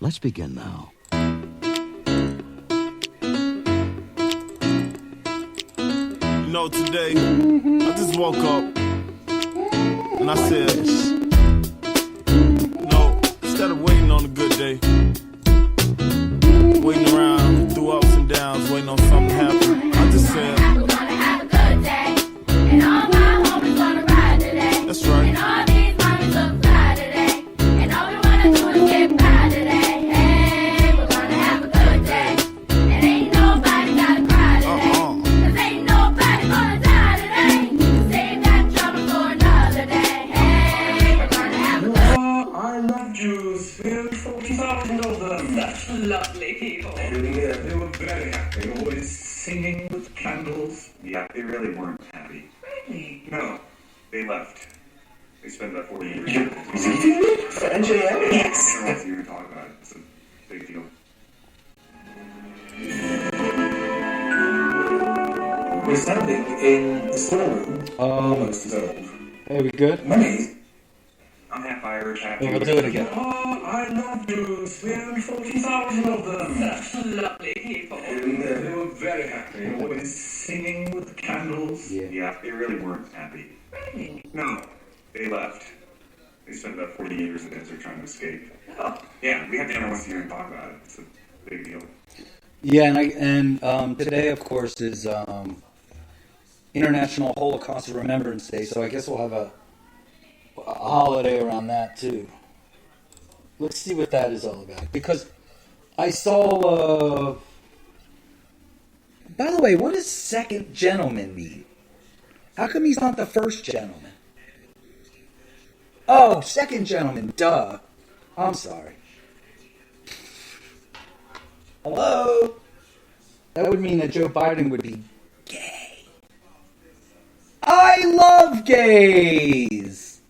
Let's begin now. You know, today, I just woke up and I said, no, instead of waiting on a good day, waiting around through ups and downs, waiting on something to happen, I just said, we're gonna have a good day, and all my homies gonna ride today. That's right. And all these mommies look fly today, and all we wanna do is get by today. Hey, we're gonna have a good day, and ain't nobody gotta cry today. Cause ain't nobody gonna die today. Save that trouble for another day. Hey, we're gonna have a good day. I love Jews. There's 40,000 of them. Such lovely people. They were very happy, always singing with candles. Yeah, they really weren't happy. Really? No, they left. They spent about 40 years. You're visiting me for NJM? Yes. I don't know if you can talk about it. It's a big deal. We're standing in the storeroom, almost as old. Hey, we good? Many. I'm half Irish, half Yeah, we'll Jewish. do it again. Oh, I love Jews. There's 40,000 of them. Such lovely people. They were very happy, always singing with candles. Yeah, they really weren't happy. Really? No, they left. They spent about 40 years in the desert trying to escape. Oh, Yeah, we have dinner once a year and talk about it. It's a big deal. Yeah, and today, of course, is International Holocaust Remembrance Day, so I guess we'll have a holiday around that too. Let's see what that is all about. Because I saw. By the way, what does second gentleman mean? How come he's not the first gentleman? Oh, second gentleman. Duh. I'm sorry. Hello? That would mean that Joe Biden would be gay. I love gays!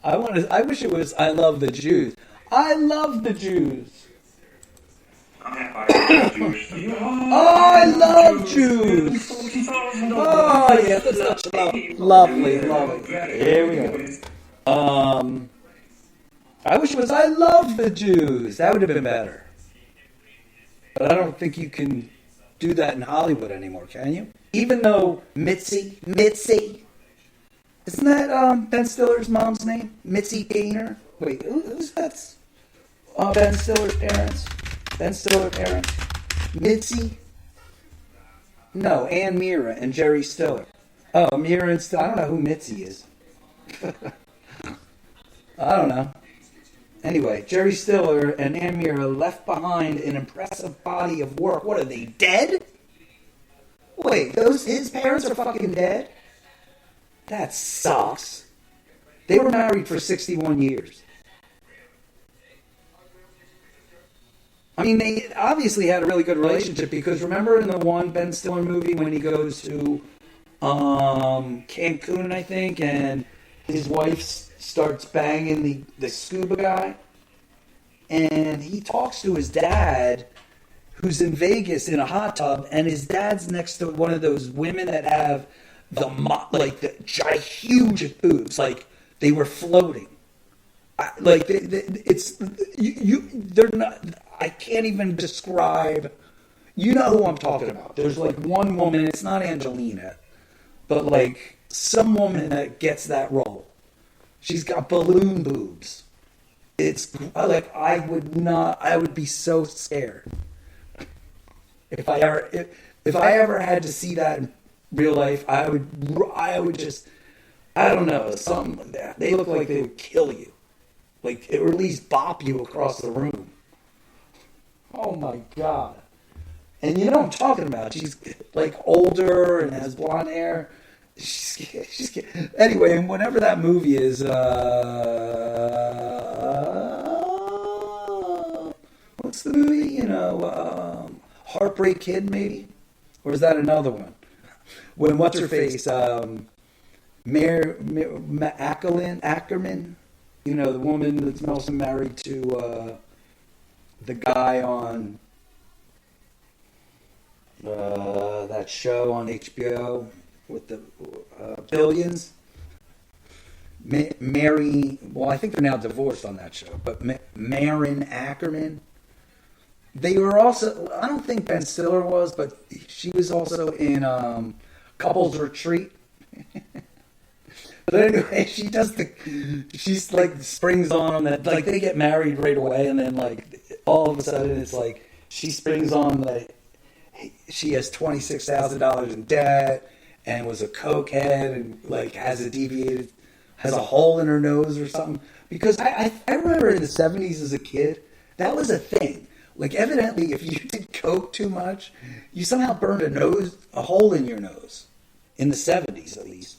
I wish it was I love the Jews. I love the Jews. I'm half Irish, half Jewish. Oh, I love Jews. 40,000 of Oh, them. yeah, that's such lovely. Here we go. I wish it was I love the Jews. That would have been better. But I don't think you can do that in Hollywood anymore, can you? Even though Mitzi, isn't that Ben Stiller's mom's name? Mitzi Gaynor? Wait, who's that? Ben Stiller's parents. Ben Stiller's parents. Mitzi? No, Ann Mira and Jerry Stiller. Oh, Mira and Stiller. I don't know who Mitzi is. I don't know. Anyway, Jerry Stiller and Ann Mira left behind an impressive body of work. What are they, dead? Wait, his parents are fucking dead? That sucks. They were married for 61 years. I mean, they obviously had a really good relationship because remember in the one Ben Stiller movie when he goes to Cancun, I think, and his wife starts banging the scuba guy, and he talks to his dad, who's in Vegas in a hot tub, and his dad's next to one of those women that have the huge boobs, like they were floating. They're not. I can't even describe. You know who I'm talking about. There's like one woman. It's not Angelina, but like some woman that gets that role. She's got balloon boobs. It's like I would be so scared if I ever had to see that in real life. I would just, I don't know, something like that. They look like they would kill you, like or at least bop you across the room. Oh my god! And you know what I'm talking about. She's like older and has blonde hair. She's anyway, and whatever that movie is, what's the movie? You know, Heartbreak Kid, maybe, or is that another one? When what's her face, Ackerman, you know, the woman that's also married to the guy on that show on HBO with the Billions. Mary, well, I think they're now divorced on that show, but Marin Ackerman. They were also, I don't think Ben Stiller was, but she was also in Couples Retreat. But anyway, she's like springs on them that like they get married right away, and then like all of a sudden it's like she springs on like she has $26,000 in debt and was a cokehead and like has a hole in her nose or something. Because I remember in the 70s as a kid, that was a thing. Like evidently, if you did coke too much, you somehow burned a hole in your nose. In the 70s, at least.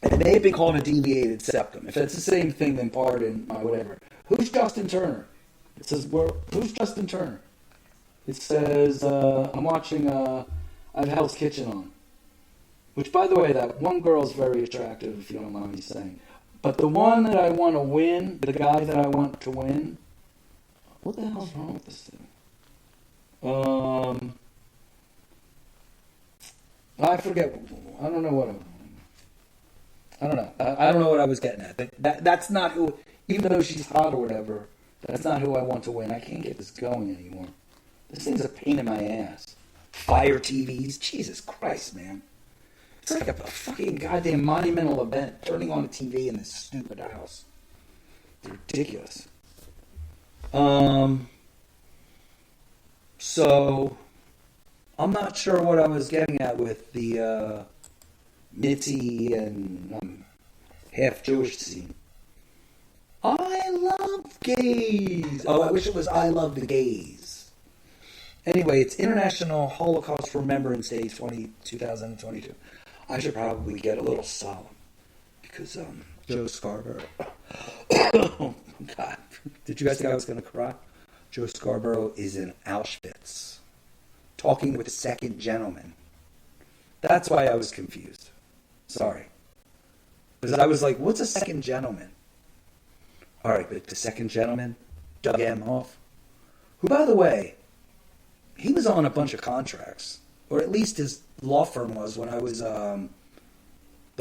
It may have been called a deviated septum. If it's the same thing, then pardon my whatever. Who's Justin Turner? It says, who's Justin Turner? It says, I'm watching, I have Hell's Kitchen on. Which, by the way, that one girl's very attractive, if you don't mind me saying. But the one that I want to win, the guy that I want to win, what the hell's wrong with this thing? I forget. I don't know what I don't know. I don't know what I was getting at. That's not who, even though she's hot or whatever, that's not who I want to win. I can't get this going anymore. This thing's a pain in my ass. Fire TVs. Jesus Christ, man. It's like a fucking goddamn monumental event turning on a TV in this stupid house. It's ridiculous. So, I'm not sure what I was getting at with the Mitzi and half Jewish scene. I love gays. Oh, I wish it was I love the gays. Anyway, it's International Holocaust Remembrance Day 2022. I should probably get a little solemn because Joe Scarborough. Oh, God. Did you guys think I was going to cry? Joe Scarborough is in Auschwitz, talking with the second gentleman. That's why I was confused. Sorry. Because I was like, what's a second gentleman? All right, but the second gentleman, Doug Emhoff, who, by the way, he was on a bunch of contracts, or at least his law firm was when I was the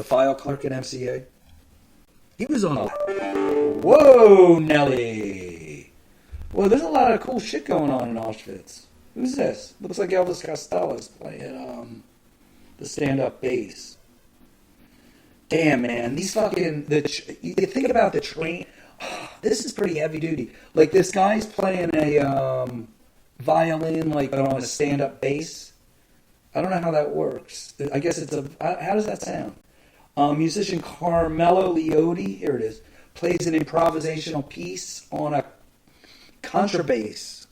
file clerk in MCA. He was on a... Whoa, Nelly! Well, there's a lot of cool shit going on in Auschwitz. Who's this? Looks like Elvis Costello's playing the stand-up bass. Damn, man, these fucking... you think about the train... This is pretty heavy-duty. Like, this guy's playing a violin, like, on a stand-up bass. I don't know how that works. I guess it's a... How does that sound? Musician Carmelo Leotti, here it is, plays an improvisational piece on a contrabass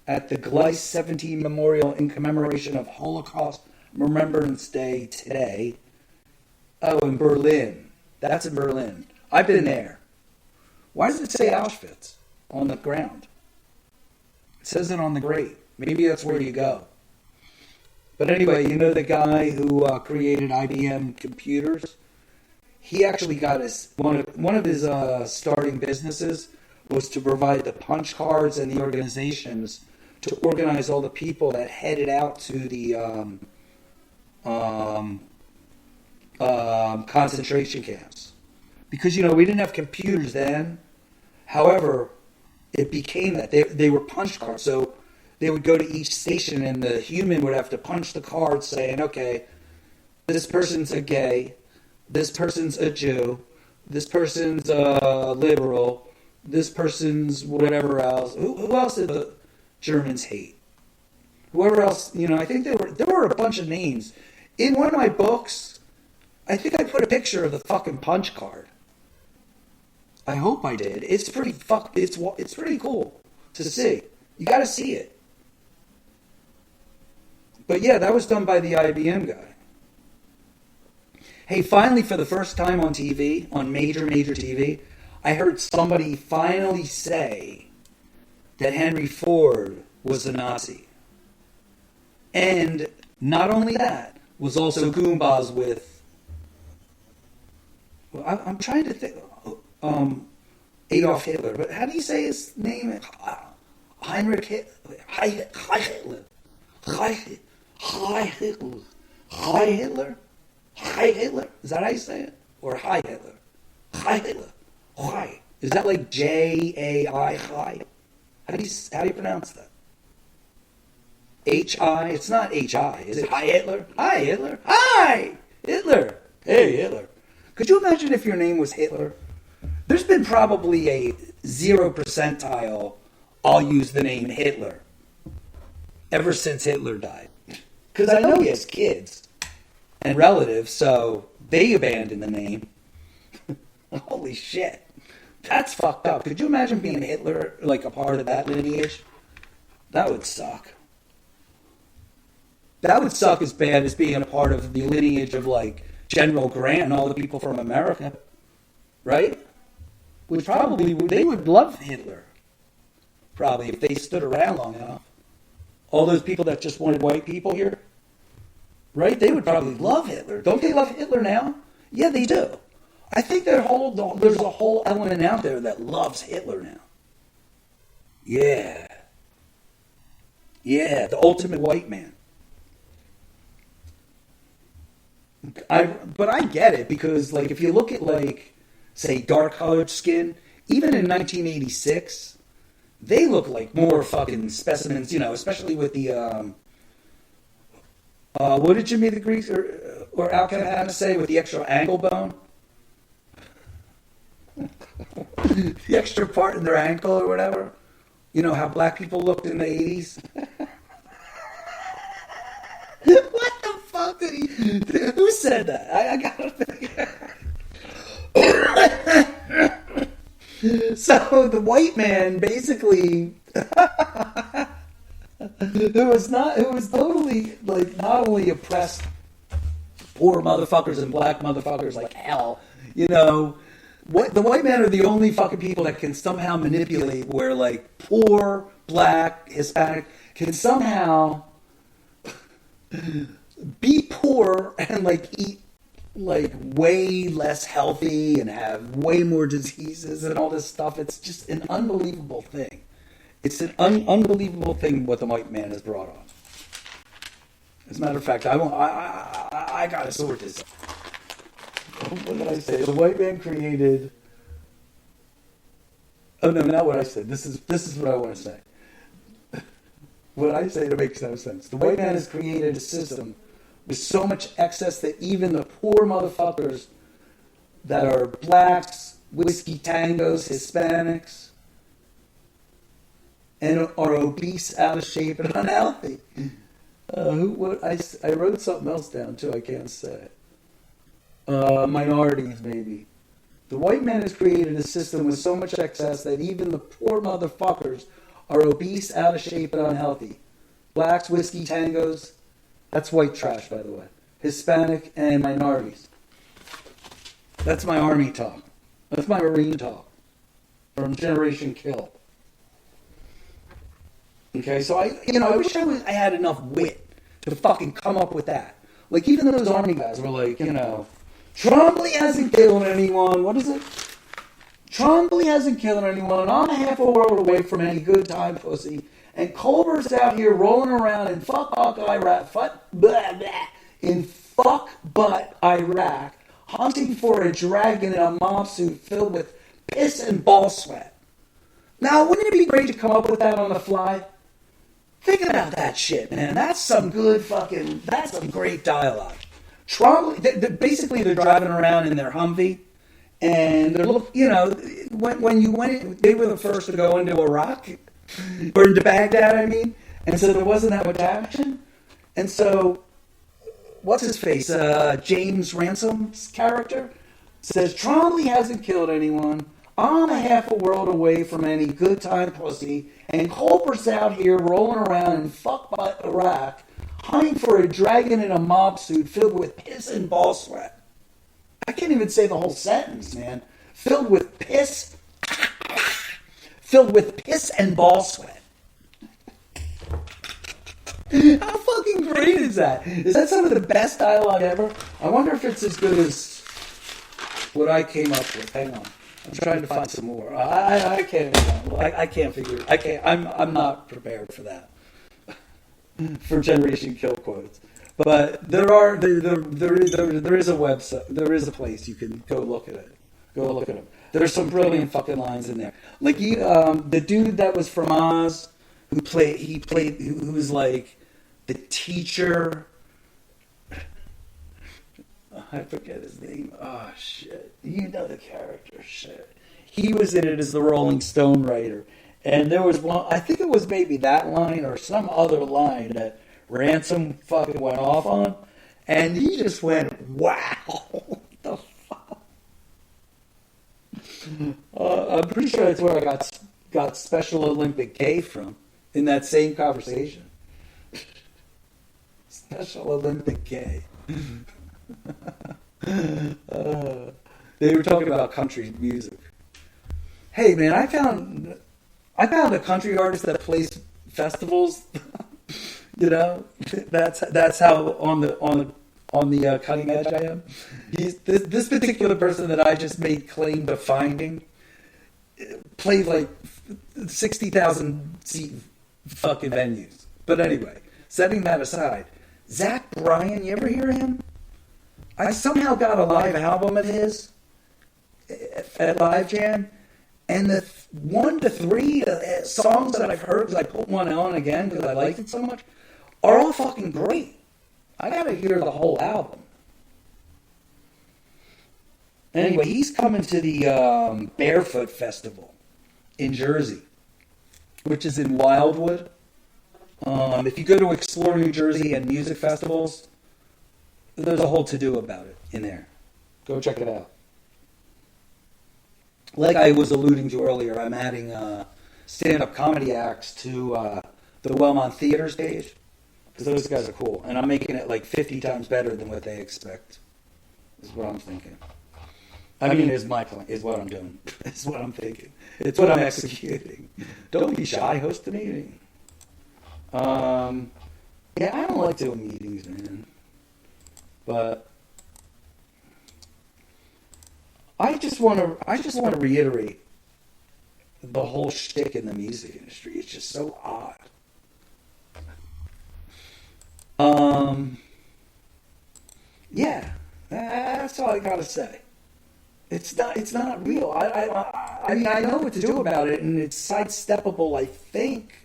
at the Gleis 17 Memorial in commemoration of Holocaust Remembrance Day today. Oh, in Berlin. That's in Berlin. I've been there. Why does it say Auschwitz on the ground? It says it on the grate. Maybe that's where you go. But anyway, you know the guy who created IBM computers? He actually got one of his starting businesses was to provide the punch cards and the organizations to organize all the people that headed out to the concentration camps. Because, you know, we didn't have computers then. However, it became that they were punch cards. So they would go to each station and the human would have to punch the card saying, okay, this person's a gay, this person's a Jew, this person's a liberal, this person's whatever else. Who else did the Germans hate? Whoever else, you know, I think there were a bunch of names. In one of my books, I think I put a picture of the fucking punch card. I hope I did. It's pretty it's pretty cool to see. You got to see it. But yeah, that was done by the IBM guy. Hey, finally, for the first time on TV, on major TV, I heard somebody finally say that Henry Ford was a Nazi. And not only that, was also Goombas with... Well, I'm trying to think... Adolf Hitler. But how do you say his name? Heinrich Hitler. Hitler. Hi Hitler? Is that how you say it? Or Hi Hitler? Hi Hitler. Hi. Is that like J-A-I? Hi? How do you pronounce that? H-I? It's not H-I. Is it Hi Hitler? Hi Hitler. Hi Hitler. Hey Hitler. Could you imagine if your name was Hitler? There's been probably a 0% I'll use the name Hitler ever since Hitler died. Because I know he has kids and relatives, so they abandoned the name. Holy shit. That's fucked up. Could you imagine being Hitler, like a part of that lineage? That would suck. That would suck as bad as being a part of the lineage of, like, General Grant and all the people from America. Right? They would love Hitler. Probably, if they stood around long enough. All those people that just wanted white people here. Right? They would probably love Hitler. Don't they love Hitler now? Yeah, they do. I think there's a whole element out there that loves Hitler now. Yeah. Yeah, the ultimate white man. But I get it, because, like, if you look at, like, say, dark-colored skin, even in 1986, they look like more fucking specimens, you know, especially with the, what did Jimmy the Greek or Al Campana say with the extra ankle bone? The extra part in their ankle or whatever. You know how black people looked in the 80s? What the fuck? Who said that? I gotta think. So the white man basically who was totally, like, not only oppressed poor motherfuckers and black motherfuckers like hell, you know. The white men are the only fucking people that can somehow manipulate where, like, poor, black, Hispanic can somehow be poor and, like, eat, like, way less healthy and have way more diseases and all this stuff. It's just an unbelievable thing. It's an unbelievable thing what the white man has brought on. As a matter of fact, I gotta sort this out. What did I say? The white man created... Oh, no, not what I said. This is what I want to say. What I say makes no sense. The white man has created a system with so much excess that even the poor motherfuckers that are blacks, whiskey tangos, Hispanics, and are obese, out of shape, and unhealthy. I wrote something else down, too. I can't say it. Minorities, maybe. The white man has created a system with so much excess that even the poor motherfuckers are obese, out of shape, and unhealthy. Blacks, whiskey, tangos. That's white trash, by the way. Hispanic and minorities. That's my army talk. That's my Marine talk. From Generation Kill. Okay, so I wish I had enough wit to fucking come up with that. Like, even those army guys were like, you know, Trombley hasn't killed anyone. What is it? Trombley hasn't killed anyone. I'm half a world away from any good time pussy. And Culver's out here rolling around in fuck butt Iraq, hunting for a dragon in a mob suit filled with piss and ball sweat. Now, wouldn't it be great to come up with that on the fly? Think about that shit, man. That's some great dialogue. Basically, they're driving around in their Humvee, and they're when you went, they were the first to go into Iraq, or into Baghdad, I mean, and so there wasn't that much action, and so what's his face, James Ransom's character says Trombley hasn't killed anyone. I'm a half a world away from any good time pussy, and Culper's out here rolling around in fuck butt Iraq, hunting for a dragon in a mob suit filled with piss and ball sweat. I can't even say the whole sentence, man. Filled with piss and ball sweat. How fucking great is that? Is that some of the best dialogue ever? I wonder if it's as good as what I came up with. Hang on. I'm trying to find some more. I can't figure it. I'm not prepared for that. For Generation Kill quotes. But there is a website, there is a place you can go look at it. Go look at them. There's some brilliant fucking lines in there. Like the dude that was from Oz, who was like the teacher. I forget his name. Oh shit! You know the character. Shit. He was in it as the Rolling Stone writer, and there was one. I think it was maybe that line or some other line that Ransom fucking went off on, and he just went, "Wow, what the fuck." I'm pretty sure that's where I got Special Olympic K from in that same conversation. Special Olympic K. They were talking about country music. Hey man, I found a country artist that plays festivals. You know, that's how on the cutting edge I am. He's this particular person that I just made claim to finding played like 60,000 seat fucking venues. But anyway, setting that aside, Zach Bryan, you ever hear of him? I somehow got a live album of his at Live Jam, and the 1 to 3 songs that I've heard, because I put one on again because I liked it so much, are all fucking great. I gotta hear the whole album. Anyway, he's coming to the Barefoot Festival in Jersey, which is in Wildwood. If you go to Explore New Jersey and music festivals, there's a whole to-do about it in there. Go check it out. Like I was alluding to earlier, I'm adding stand-up comedy acts to the Wellmont Theater stage, because those guys are cool. And I'm making it like 50 times better than what they expect, is what I'm thinking. I mean, is my point, is what I'm doing. It's what I'm thinking. It's what I'm executing. Don't be shy, host a meeting. Yeah, I don't like doing meetings, man. But I just want to reiterate the whole shtick in the music industry. It's just so odd. Yeah, that's all I gotta say. It's not real. I mean, I know what to do about it, and it's sidesteppable, I think.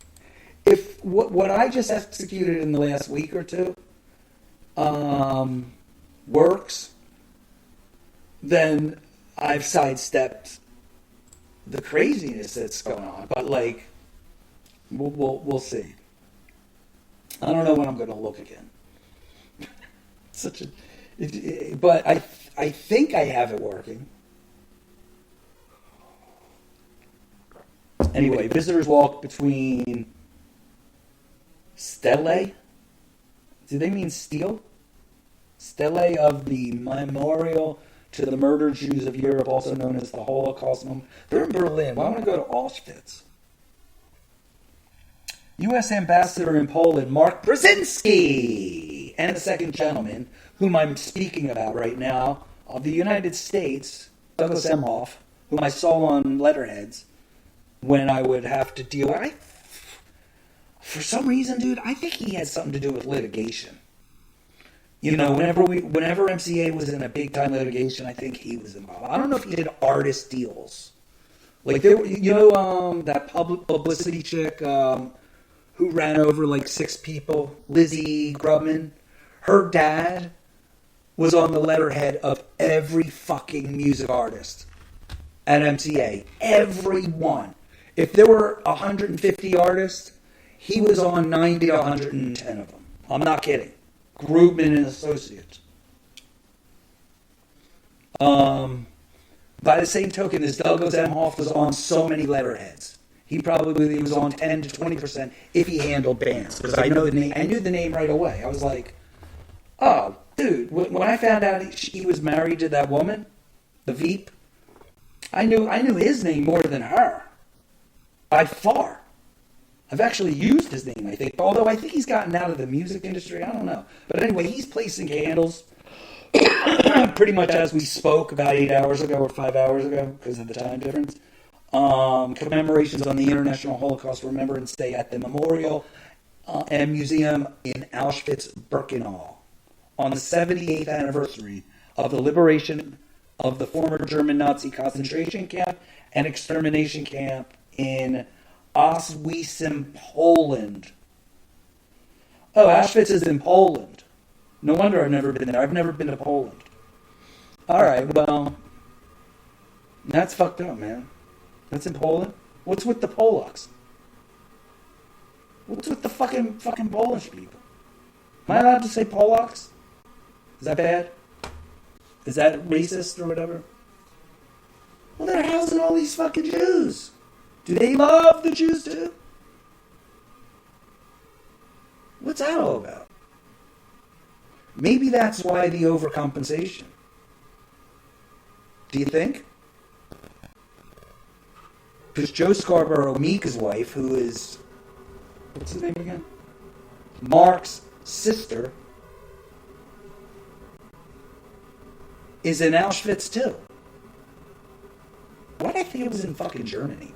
If what I just executed in the last week or two works, then I've sidestepped the craziness that's going on. But like, we'll see. I don't know when I'm going to look again. But I think I have it working. Anyway, visitors walk between Stele. Do they mean steel? Stele of the Memorial to the Murdered Jews of Europe, also known as the Holocaust. They're in Berlin. Well, I want to go to Auschwitz. U.S. Ambassador in Poland, Mark Brzezinski, and the second gentleman, whom I'm speaking about right now, of the United States, Douglas Emhoff, whom I saw on letterheads when I would have to deal with. For some reason, dude, I think he had something to do with litigation. You know, whenever MCA was in a big time litigation, I think he was involved. I don't know if he did artist deals. Like there, that public publicity chick who ran over like 6 people, Lizzie Grubman. Her dad was on the letterhead of every fucking music artist at MCA. Every one. If there were 150 artists, he was on 90 to 110 of them. I'm not kidding. Grubman and Associates. By the same token, this Douglas Emhoff was on so many letterheads. He probably was on 10 to 20% if he handled bands. Because I knew the name right away. I was like, oh, dude, when I found out he was married to that woman, the Veep, I knew his name more than her. By far. I've actually used his name, I think. Although I think he's gotten out of the music industry. I don't know. But anyway, he's placing candles pretty much as we spoke about 8 hours ago or 5 hours ago because of the time difference. Commemorations on the International Holocaust Remembrance Day at the Memorial and Museum in Auschwitz-Birkenau. on the 78th anniversary of the liberation of the former German Nazi concentration camp and extermination camp in Oświęcim, Poland. Oh, Auschwitz is in Poland. No wonder I've never been there. I've never been to Poland. All right, well, that's fucked up, man. That's in Poland. What's with the Polacks? What's with the fucking Polish people? Am I allowed to say Polacks? Is that bad? Is that racist or whatever? Well, they're housing all these fucking Jews. Do they love the Jews too? What's that all about? Maybe that's why the overcompensation. Do you think? Because Joe Scarborough, Mika's wife, who is, what's his name again? Mark's sister, is in Auschwitz too. Why did I think it was in fucking Germany?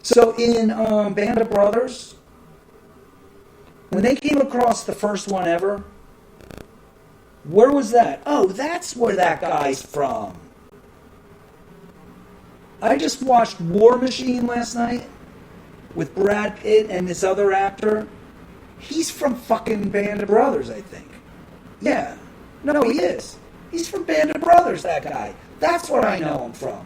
So in Band of Brothers, when they came across the first one ever, where was that? Oh, that's where that guy's from. I just watched War Machine last night with Brad Pitt and this other actor. He's from fucking Band of Brothers, I think. Yeah. No, he is. He's from Band of Brothers, that guy. That's where I know him from.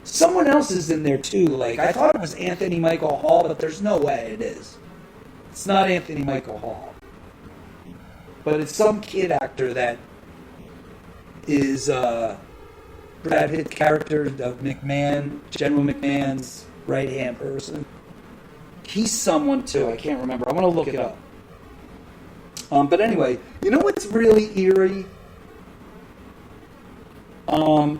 Someone else is in there too. Like, I thought it was Anthony Michael Hall, but there's no way it is. It's not Anthony Michael Hall. But it's some kid actor that is Brad Pitt character of McMahon, General McMahon's right-hand person. He's someone too. I can't remember. I want to look it up. But anyway, you know what's really eerie? I've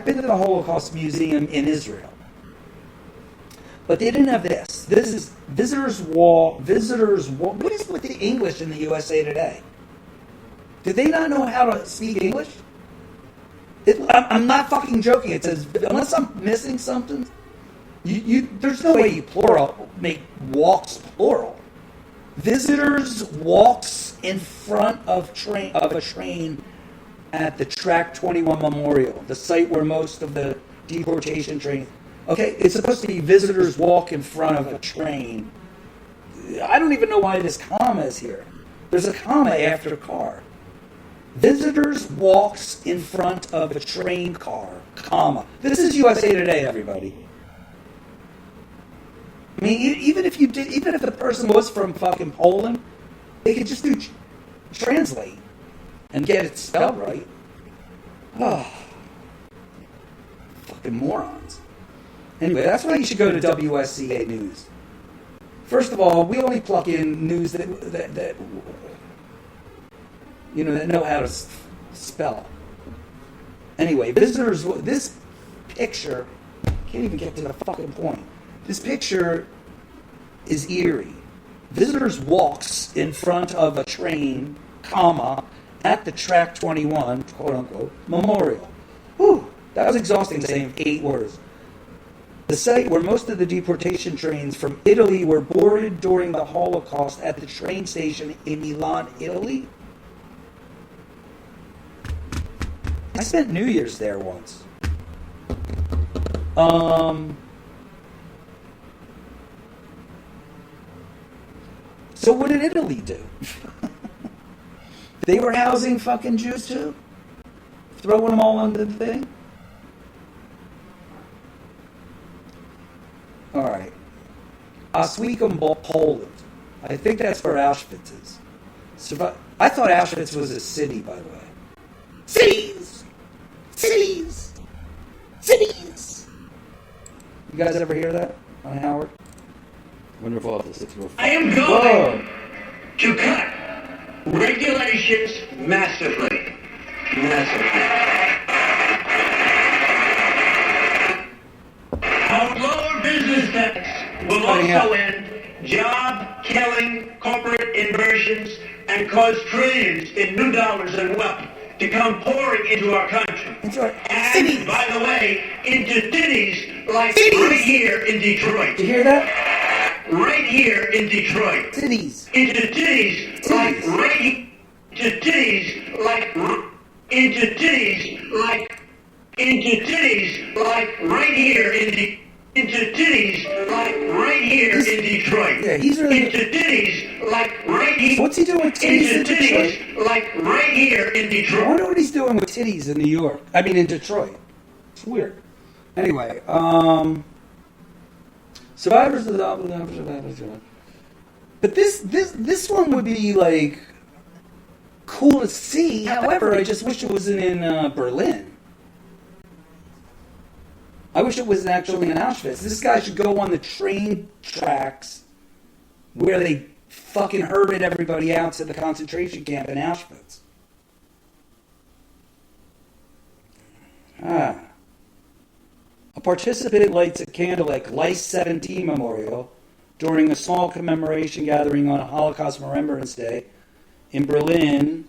been to the Holocaust Museum in Israel. But they didn't have this. This is visitors walk. What is with the English in the USA Today? Do they not know how to speak English? I'm not fucking joking. It says, unless I'm missing something, there's no way you make walks plural. Visitors walks in front of a train at the Track 21 Memorial, the site where most of the deportation trains. Okay, it's supposed to be visitors walk in front of a train. I don't even know why this comma is here. There's a comma after car. Visitors walks in front of a train car, comma. This is USA Today, everybody. I mean, even if the person was from fucking Poland, they could just do translate and get it spelled right. Oh, fucking morons. Anyway, that's why you should go to WSCA News. First of all, we only plug in news that know how to spell. Anyway, visitors. This picture can't even get to the fucking point. This picture is eerie. Visitors walks in front of a train, comma, at the Track 21, quote unquote, memorial. Whew, that was exhausting saying 8 words. The site where most of the deportation trains from Italy were boarded during the Holocaust at the train station in Milan, Italy. I spent New Year's there once. So what did Italy do? They were housing fucking Jews too? Throwing them all under the thing? Alright. Oświęcim, Poland. I think that's where Auschwitz is. I thought Auschwitz was a city, by the way. Cities! Cities! Cities! You guys ever hear that on Howard? Wonderful. I am going to cut regulations massively. Our lower business tax will also end job-killing corporate inversions and cause trillions in new dollars and wealth to come pouring into our country. And, by the way, into cities like right here in Detroit. Did you hear that? right here in Detroit. Titties. Into titties like Titties. right into titties like into titties like into titties like right here into titties like right here in Detroit. Yeah, he's really. Into titties like right here. What's he doing with titties in Into Detroit? titties like right here in I Detroit. wonder what he's doing with titties in New York. I mean, in Detroit. It's weird. Anyway, survivors of the. But this one would be like cool to see. However, I just wish it was in Berlin. I wish it was actually in Auschwitz. This guy should go on the train tracks where they fucking herded everybody out to the concentration camp in Auschwitz. A participant lights a candle at Gleis 17 Memorial during a small commemoration gathering on Holocaust Remembrance Day in Berlin.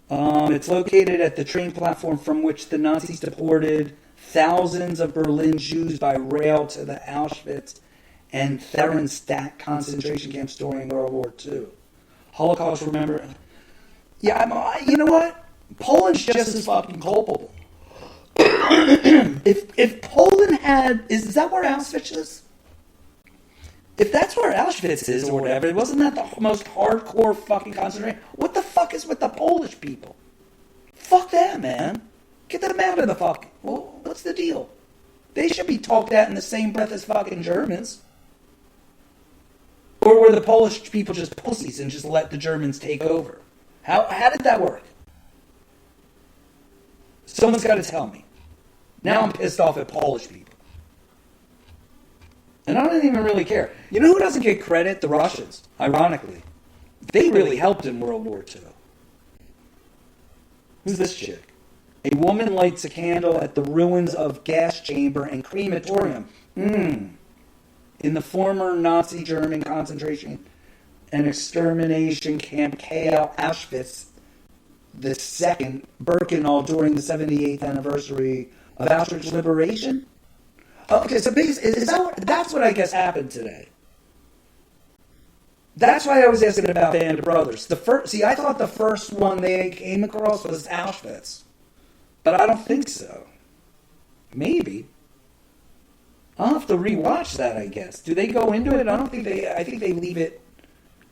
It's located at the train platform from which the Nazis deported thousands of Berlin Jews by rail to the Auschwitz and Theresienstadt concentration camps during World War II. Holocaust Remembrance. Yeah, you know what? Poland's just as fucking culpable. If Poland had, is that where Auschwitz is? If that's where Auschwitz is or whatever, wasn't that the most hardcore fucking concentration? What the fuck is with the Polish people? Fuck that, man. Get them out of the fucking. Well, what's the deal? They should be talked at in the same breath as fucking Germans. Or were the Polish people just pussies and just let the Germans take over? How did that work? Someone's got to tell me. Now I'm pissed off at Polish people. And I don't even really care. You know who doesn't get credit? The Russians, ironically. They really helped in World War II. Who's this chick? A woman lights a candle at the ruins of gas chamber and crematorium. In the former Nazi German concentration and extermination camp KL Auschwitz the second Birkenau during the 78th anniversary of Auschwitz liberation. Okay, so that's what I guess happened today. That's why I was asking about Band of Brothers. I thought the first one they came across was Auschwitz, but I don't think so. Maybe. I'll have to rewatch that, I guess. Do they go into it? I think they leave it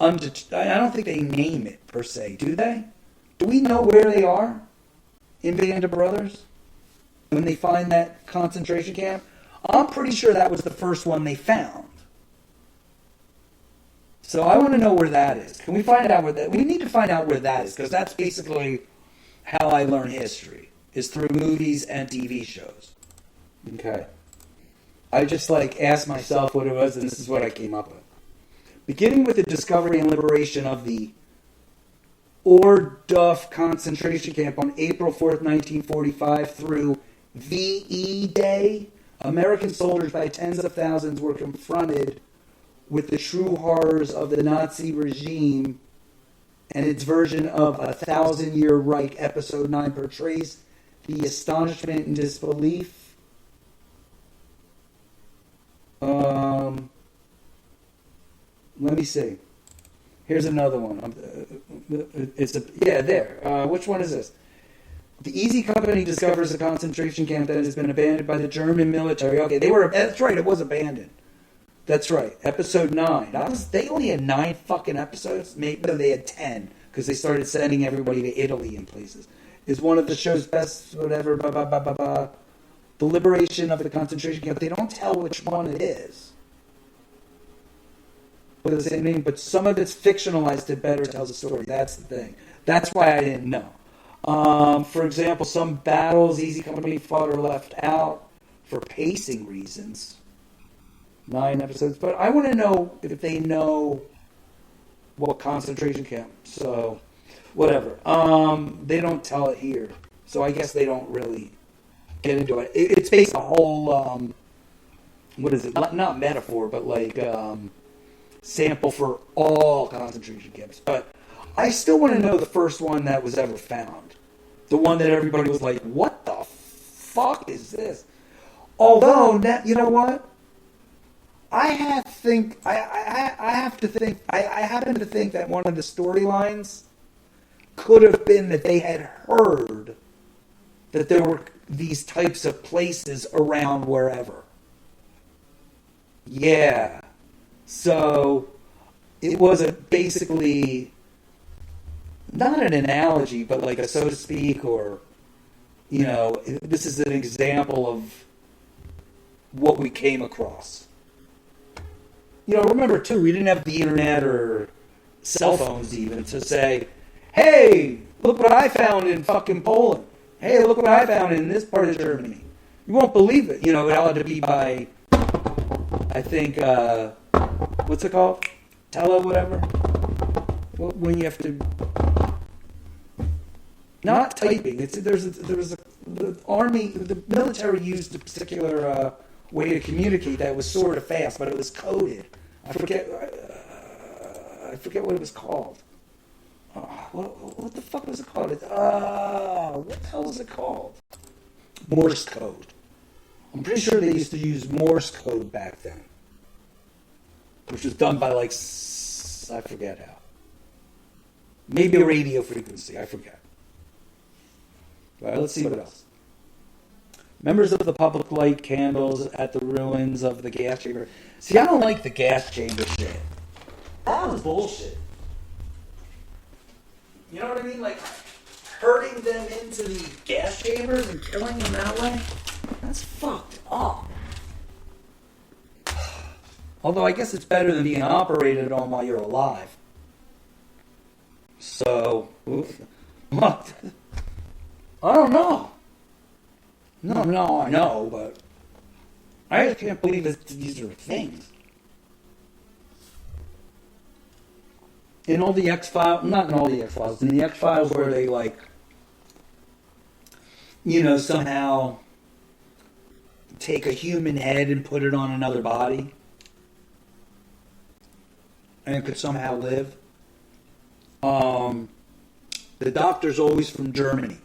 I don't think they name it, per se. Do they? Do we know where they are in Band of Brothers when they find that concentration camp? I'm pretty sure that was the first one they found. So I want to know where that is. Can we find out where that? We need to find out where that is, because that's basically how I learn history, is through movies and TV shows. Okay. I just asked myself what it was, and this is what I came up with. Beginning with the discovery and liberation of the Ohrdruf concentration camp on April 4th, 1945 through VE Day, American soldiers by tens of thousands were confronted with the true horrors of the Nazi regime, and its version of A 1,000-Year Reich, Episode 9, portrays the astonishment and disbelief. Let me see. Here's another one. Which one is this? The Easy Company discovers a concentration camp that has been abandoned by the German military. Okay, that's right, it was abandoned. That's right, episode 9. They only had 9 fucking episodes. Maybe they had 10, because they started sending everybody to Italy and places. Is one of the show's best, whatever, the liberation of the concentration camp. They don't tell which one it is. With the same name, but some of it's fictionalized. It better tells the story. That's the thing. That's why I didn't know. For example, some battles Easy Company fought are left out for pacing reasons. 9 episodes, but I want to know if they know what concentration camp. So, whatever. They don't tell it here, so I guess they don't really get into it. It's based on a whole, what is it? Not metaphor, but sample for all concentration camps. But I still want to know the first one that was ever found. The one that everybody was like, what the fuck is this? Although, you know what? I happen to think that one of the storylines could have been that they had heard that there were these types of places around wherever. Yeah. So it was basically not an analogy, but like a so to speak, or, you know, this is an example of what we came across. You know, remember too, we didn't have the internet or cell phones even to say, hey, look what I found in fucking Poland. Hey, look what I found in this part of Germany. You won't believe it. You know, it ought to be by, I think, what's it called? Whatever. When you have to, not typing. The army, the military used a particular way to communicate that was sort of fast, but it was coded. I forget what it was called. What the fuck was it called? What the hell was it called? Morse code. I'm pretty sure they used to use Morse code back then, which was done by like, I forget how. Maybe a radio frequency, I forget. All right, let's see what else. Members of the public light candles at the ruins of the gas chamber. See, I don't like the gas chamber shit. That was bullshit. You know what I mean? Like, herding them into the gas chambers and killing them that way? That's fucked up. Although I guess it's better than being operated on while you're alive. So, what? I don't know. No, I know, but I just can't believe that these are things. In all the X-Files, not in all the X-Files, in the X-Files where they, like, you know, somehow take a human head and put it on another body, and it could somehow live. The doctor's always from Germany.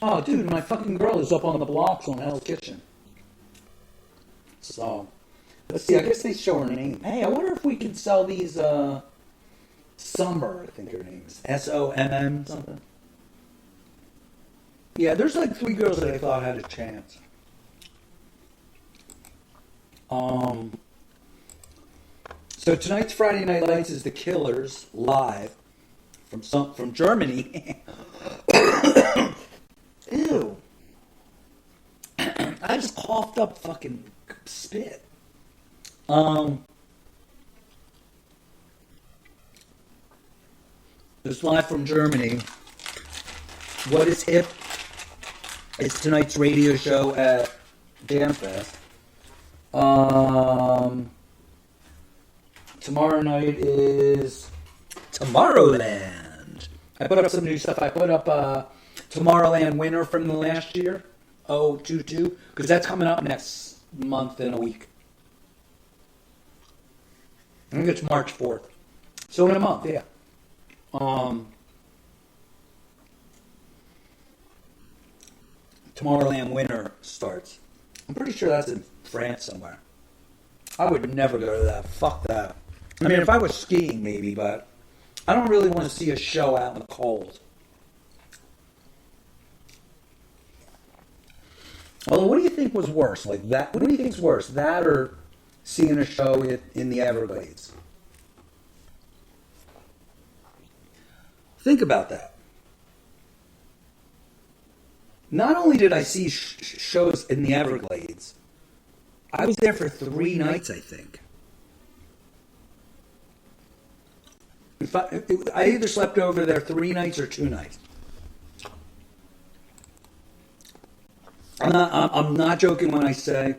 Oh, dude, my fucking girl is up on the blocks on Hell's Kitchen. So, let's see, I guess they show her name. Hey, I wonder if we can sell these, Summer, I think her name is. SOMM something. Yeah, there's like 3 girls that I thought had a chance. So tonight's Friday Night Lights is The Killers live from Germany. Ew. I just coughed up fucking spit. It's live from Germany. What is hip? It's tonight's radio show at Jamfest. Tomorrow night is Tomorrowland. I put up some new stuff. I put up Tomorrowland winner from the last year, 022, because that's coming up next month in a week. I think it's March 4th. So in a month, yeah. Tomorrowland winter starts. I'm pretty sure that's in France somewhere. I would never go to that. Fuck that. I mean, if I was skiing, maybe, but I don't really want to see a show out in the cold. Although, what do you think was worse? Like that? What do you think's worse? That or seeing a show in the Everglades? Think about that. Not only did I see shows in the Everglades, I was there for 3 nights, I think. I either slept over there 3 nights or 2 nights. I'm not joking when I say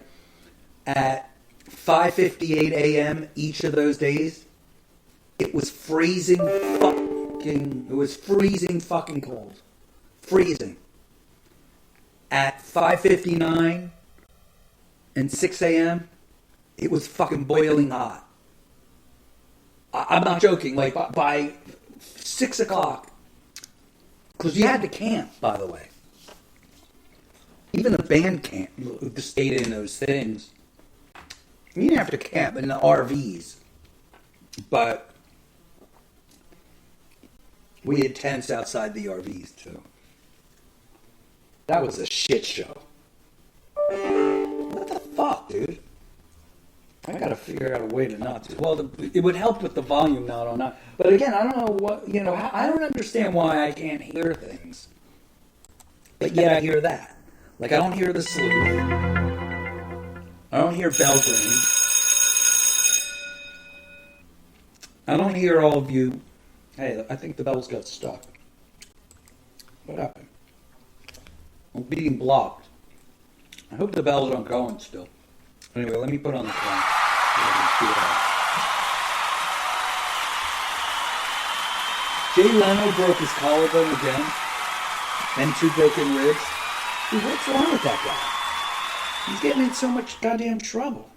at 5:58 a.m. each of those days, it was freezing fucking cold. Freezing. At 5:59 and 6 a.m., it was fucking boiling hot. I'm not joking. Like, by 6 o'clock, because you had to camp, by the way. even the band camp stayed in those things. You didn't have to camp in the RVs, but we had tents outside the RVs too. That was a shit show. What the fuck, dude? I gotta figure out a way to not do. Well, it would help with the volume not on that. But again, I don't know what, I don't understand why I can't hear things. But yet I hear that. Like, I don't hear the salute. I don't hear bells ringing. I don't hear all of you. Hey, I think the bells got stuck. What happened? I'm being blocked. I hope the bells aren't going still. Anyway, let me put on the phone. Jay Leno broke his collarbone again. And 2 broken ribs. Dude, what's wrong with that guy? He's getting in so much goddamn trouble.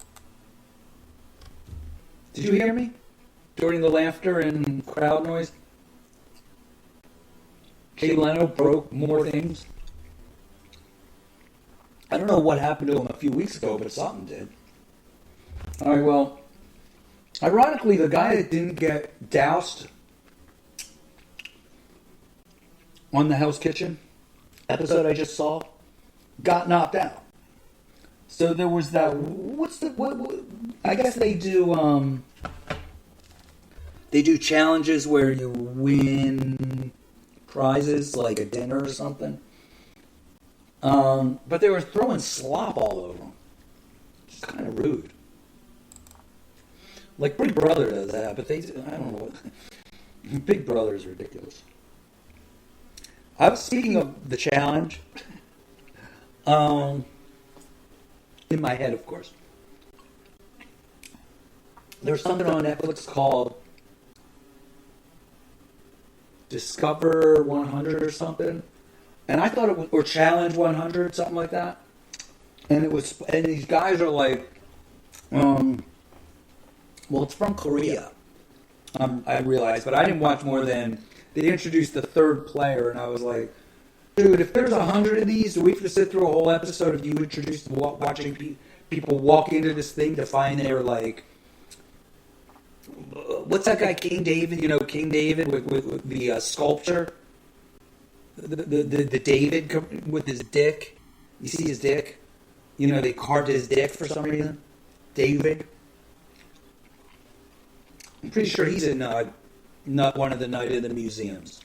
Did you hear me? During the laughter and crowd noise? Jay Leno broke more things. I don't know what happened to him a few weeks ago, but something did. Alright, well, ironically, the guy that didn't get doused on the Hell's Kitchen episode I just saw got knocked out. So there was that. I guess they do challenges where you win prizes like a dinner or something. But they were throwing slop all over them. It's kind of rude. Like Big Brother does that, but I don't know what. Big Brother is ridiculous. I was speaking of the challenge. In my head, of course. There's something on Netflix called Discover 100 or something. And I thought it was, or Challenge 100, something like that. And these guys are like, well, it's from Korea. I realized, but I didn't watch more than, they introduced the 3rd player, and I was like, dude, if there's 100 of these, do we have to sit through a whole episode of you introduced watching people walk into this thing to find their, like, what's that guy, King David? King David with the sculpture? The David with his dick. You see his dick? They carved his dick for some reason. David. I'm pretty sure he's in not one of the Night of the Museums.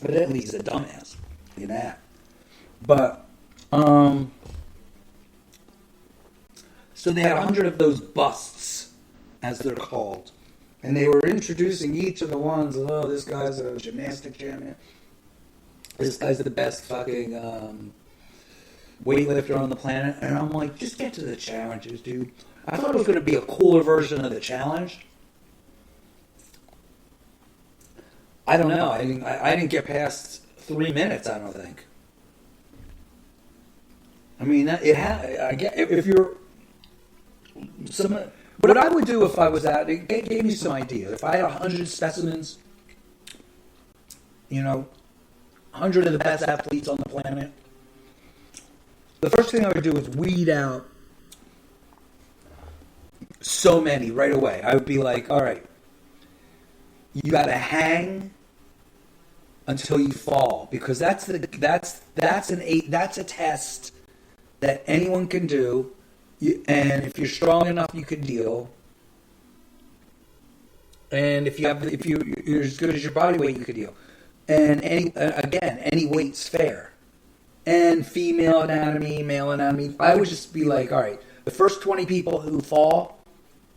But at least he's a dumbass in that. But, so they had 100 of those busts, as they're called. And they were introducing each of the ones, this guy's a gymnastic champion. This guy's the best fucking weightlifter on the planet. And I'm like, just get to the challenges, dude. I thought it was going to be a cooler version of the challenge. I don't know. I didn't get past 3 minutes, I don't think. I mean, I get, if you're... What I would do if I was at, it gave me some ideas. If I had 100 specimens, 100 of the best athletes on the planet, the first thing I would do is weed out so many right away. I would be like, all right, you got to hang until you fall, because that's a test that anyone can do. And if you're strong enough, you can deal. And if you're as good as your body weight, you can deal. And any weight's fair. And female anatomy, male anatomy. I would just be like, all right, the first 20 people who fall,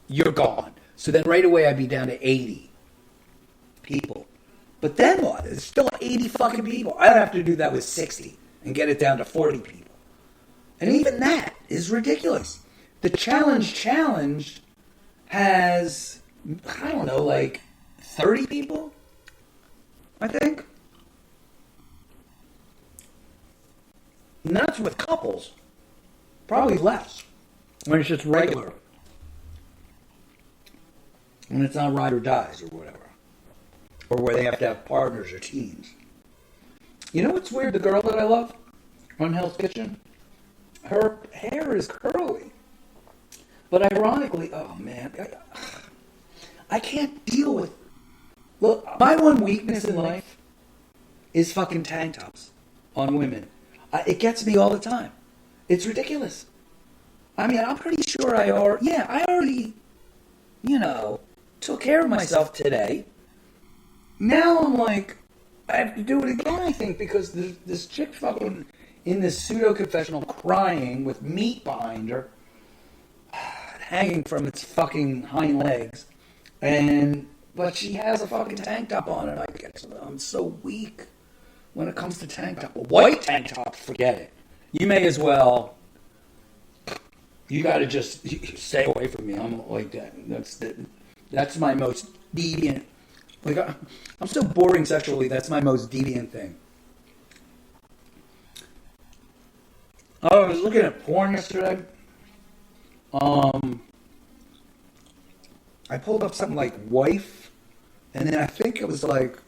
you're gone. So then right away I'd be down to 80 people. But then what? There's still 80 fucking people. I'd have to do that with 60 and get it down to 40 people. And even that is ridiculous. The challenge has, I don't know, like 30 people, I think. And that's with couples. Probably less. When it's just regular. When it's not ride or dies or whatever. Or where they have to have partners or teams. You know what's weird? The girl that I love, on Hell's Kitchen. Her hair is curly. But ironically, oh man, I can't deal with... Look, my one weakness in life is fucking tank tops on women. It gets me all the time. It's ridiculous. I mean, I'm pretty sure I already, took care of myself today. Now I'm like, I have to do it again, I think, because there's this chick fucking in this pseudo-confessional crying with meat behind her, hanging from its fucking hind legs. But she has a fucking tank top on, and I'm so weak when it comes to tank top. A white tank top, forget it. You may as well. You gotta just stay away from me. I'm like that. That's my most deviant. Like I'm so boring sexually. That's my most deviant thing. I was looking at porn yesterday. I pulled up something like wife, and then I think it was like,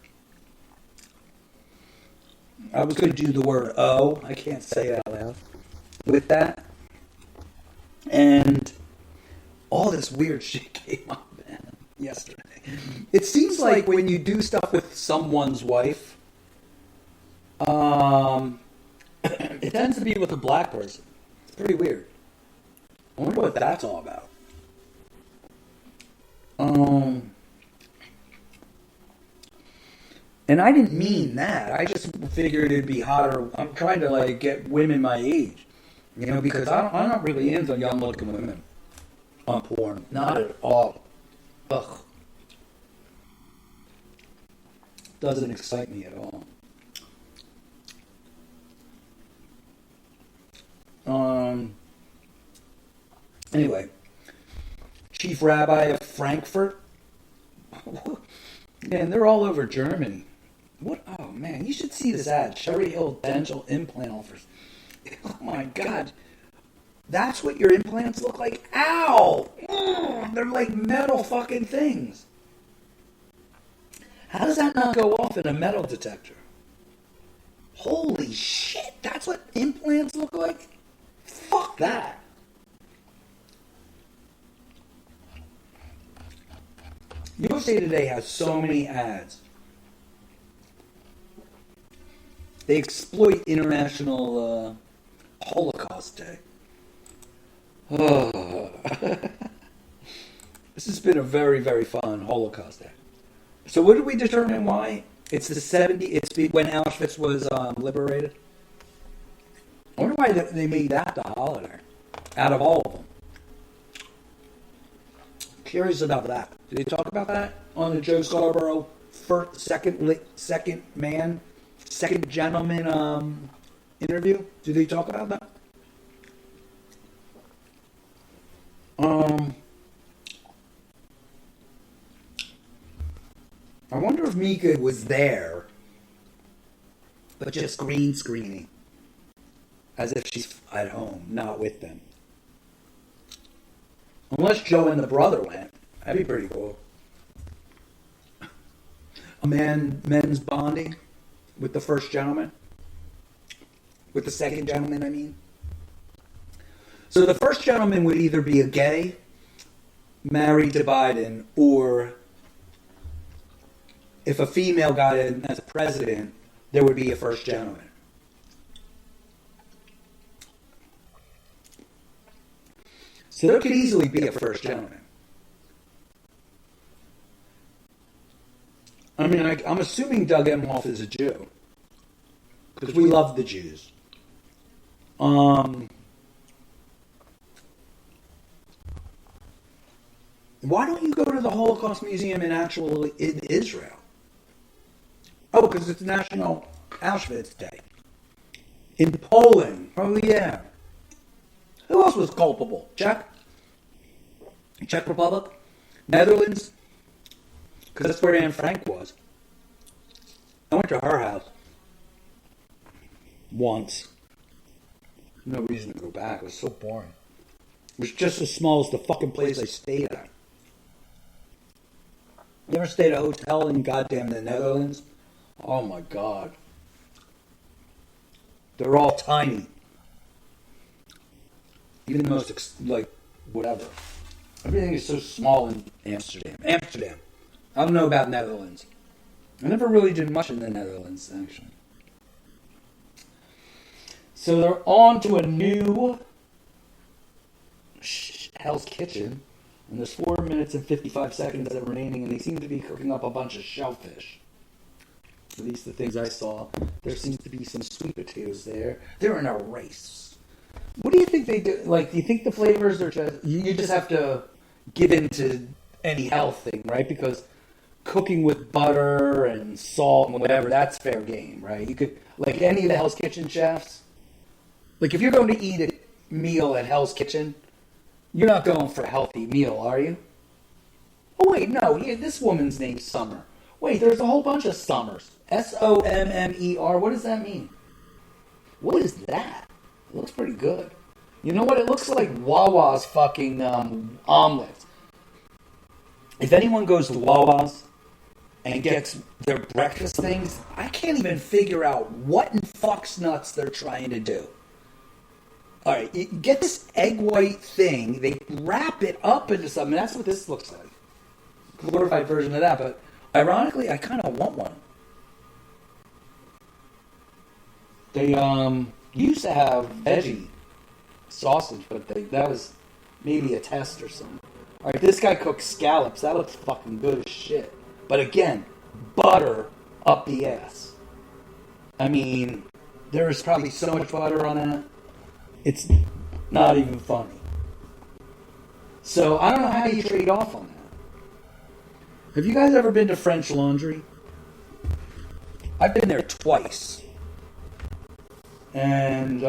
I was going to do the word "oh." I can't say it out loud with that. And all this weird shit came up, man, yesterday. It seems like when you do stuff with someone's wife, it tends to be with a black person. It's pretty weird. I wonder what that's all about. And I didn't mean that. I just figured it'd be hotter. I'm trying to like get women my age, because I'm not really into young-looking women on porn. Not at all. Ugh. Doesn't excite me at all. Anyway, Chief Rabbi of Frankfurt. Man, they're all over Germany. What? Oh man, you should see this ad. Cherry Hill Dental Implant offers. Oh my god, that's what your implants look like. Ow! They're like metal fucking things. How does that not go off in a metal detector? Holy shit, that's what implants look like? Fuck that. USA Today has so many ads. They exploit International Holocaust Day. Oh. This has been a very, very fun Holocaust Day. So what did we determine why? It's the 70s. It's when Auschwitz was liberated. I wonder why they made that the holiday out of all of them. Curious about that. Did they talk about that on the Joe Scarborough second gentleman interview? Did they talk about that? I wonder if Mika was there, but just green screening, as if she's at home, not with them. Unless Joe and the brother went. That'd be pretty cool. A men's bonding with the first gentleman. With the second gentleman, I mean. So the first gentleman would either be a gay, married to Biden, or if a female got in as president, there would be a first gentleman. So there could easily be a first gentleman. I mean, I'm assuming Doug Emhoff is a Jew. Because we love the Jews. Why don't you go to the Holocaust Museum in Israel? Oh, because it's National Auschwitz Day. In Poland. Oh, yeah. Who else was culpable? Czech Republic? Netherlands? Because that's where Anne Frank was. I went to her house. Once. No reason to go back. It was so boring. It was just as small as the fucking place I stayed at. You ever stayed at a hotel in goddamn the Netherlands? Oh my god. They're all tiny. Even the most, whatever. Everything is so small in Amsterdam. I don't know about Netherlands. I never really did much in the Netherlands, actually. So they're on to a new Hell's Kitchen. And there's 4 minutes and 55 seconds that are remaining, and they seem to be cooking up a bunch of shellfish. At least the things I saw. There seems to be some sweet potatoes there. They're in a race. What do you think they do? Like, do you think the flavors are just... You just have to give in to any health thing, right? Because cooking with butter and salt and whatever, that's fair game, right? You could... Like, any of the Hell's Kitchen chefs... Like, if you're going to eat a meal at Hell's Kitchen... You're not going for a healthy meal, are you? Oh, wait, no. This woman's name's Summer. Wait, there's a whole bunch of Summers. Sommer. What does that mean? What is that? It looks pretty good. You know what? It looks like Wawa's fucking omelets. If anyone goes to Wawa's and gets their breakfast things, I can't even figure out what in fuck's nuts they're trying to do. All right, you get this egg white thing. They wrap it up into something. That's what this looks like. Glorified version of that. But ironically, I kind of want one. They used to have veggie sausage, but that was maybe a test or something. All right, this guy cooks scallops. That looks fucking good as shit. But again, butter up the ass. I mean, there is probably so much butter on that. It's not even funny. So, I don't know how you trade off on that. Have you guys ever been to French Laundry? I've been there twice. And,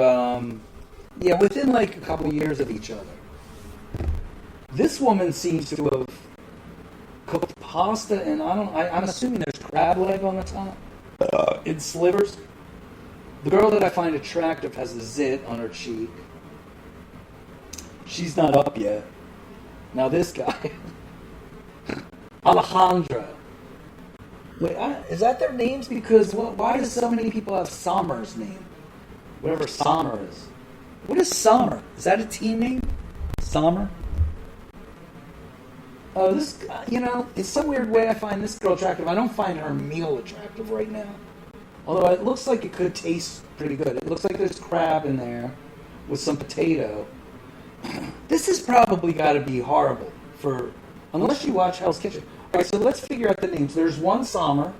within like a couple years of each other. This woman seems to have cooked pasta, and I'm assuming there's crab leg on the top. In slivers. The girl that I find attractive has a zit on her cheek. She's not up yet. Now this guy, Alejandra. Wait, is that their names? Because why does so many people have Sommer's name? Whatever Sommer is. What is Sommer? Is that a team name? Sommer? Oh, this, in some weird way I find this girl attractive. I don't find her meal attractive right now. Although it looks like it could taste pretty good. It looks like there's crab in there with some potato. This has probably got to be horrible unless you watch Hell's Kitchen. All right, so let's figure out the names. There's one Sommer.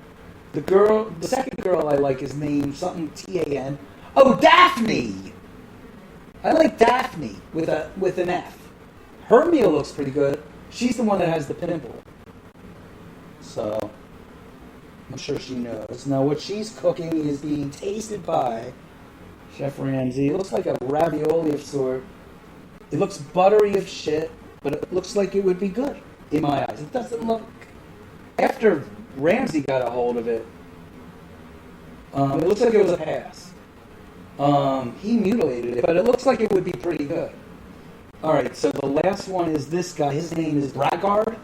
The second girl I like is named something Tan. Oh, Daphne! I like Daphne with an F. Her meal looks pretty good. She's the one that has the pimple. So... I'm sure she knows. Now, what she's cooking is being tasted by Chef Ramsay. It looks like a ravioli of sort. It looks buttery as shit, but it looks like it would be good in my eyes. It doesn't look... After Ramsay got a hold of it, it looks like it was a pass. He mutilated it, but it looks like it would be pretty good. All right, so the last one is this guy. His name is Bragard?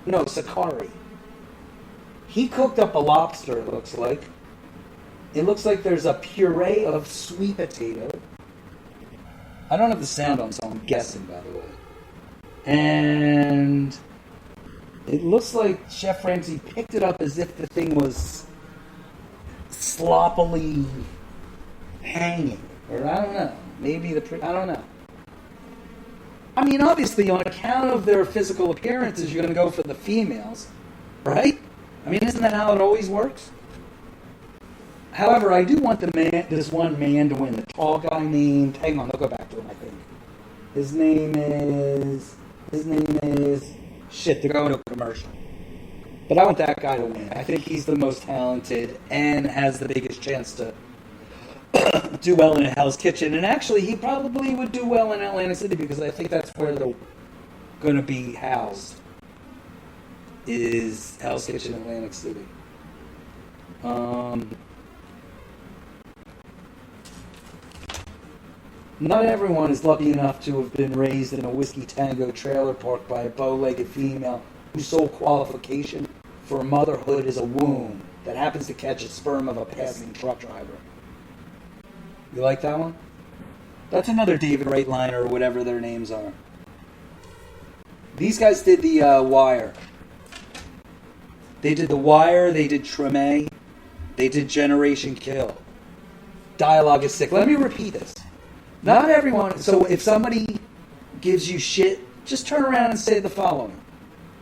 No, Sakari. He cooked up a lobster, it looks like. It looks like there's a puree of sweet potato. I don't have the sound on, so I'm guessing, by the way. And it looks like Chef Ramsay picked it up as if the thing was sloppily hanging. Or I don't know. Maybe I don't know. I mean, obviously, on account of their physical appearances, you're going to go for the females, right? I mean, isn't that how it always works? However, I do want this one man to win. The tall guy named... Hang on, I'll go back to him, I think. His name is... Shit, they're going to a commercial. But I want that guy to win. I think he's the most talented and has the biggest chance to do well in Hell's Kitchen. And actually, he probably would do well in Atlantic City because I think that's where they're going to be housed. Is Hell's Kitchen Atlantic City. Not everyone is lucky enough to have been raised in a Whiskey Tango trailer park by a bow-legged female whose sole qualification for motherhood is a womb that happens to catch a sperm of a passing truck driver. You like that one? That's another David Wright liner or whatever their names are. These guys did the Wire. They did the Wire. They did Treme. They did Generation Kill. Dialogue is sick. Let me repeat this. Not everyone. So if somebody gives you shit, just turn around and say the following.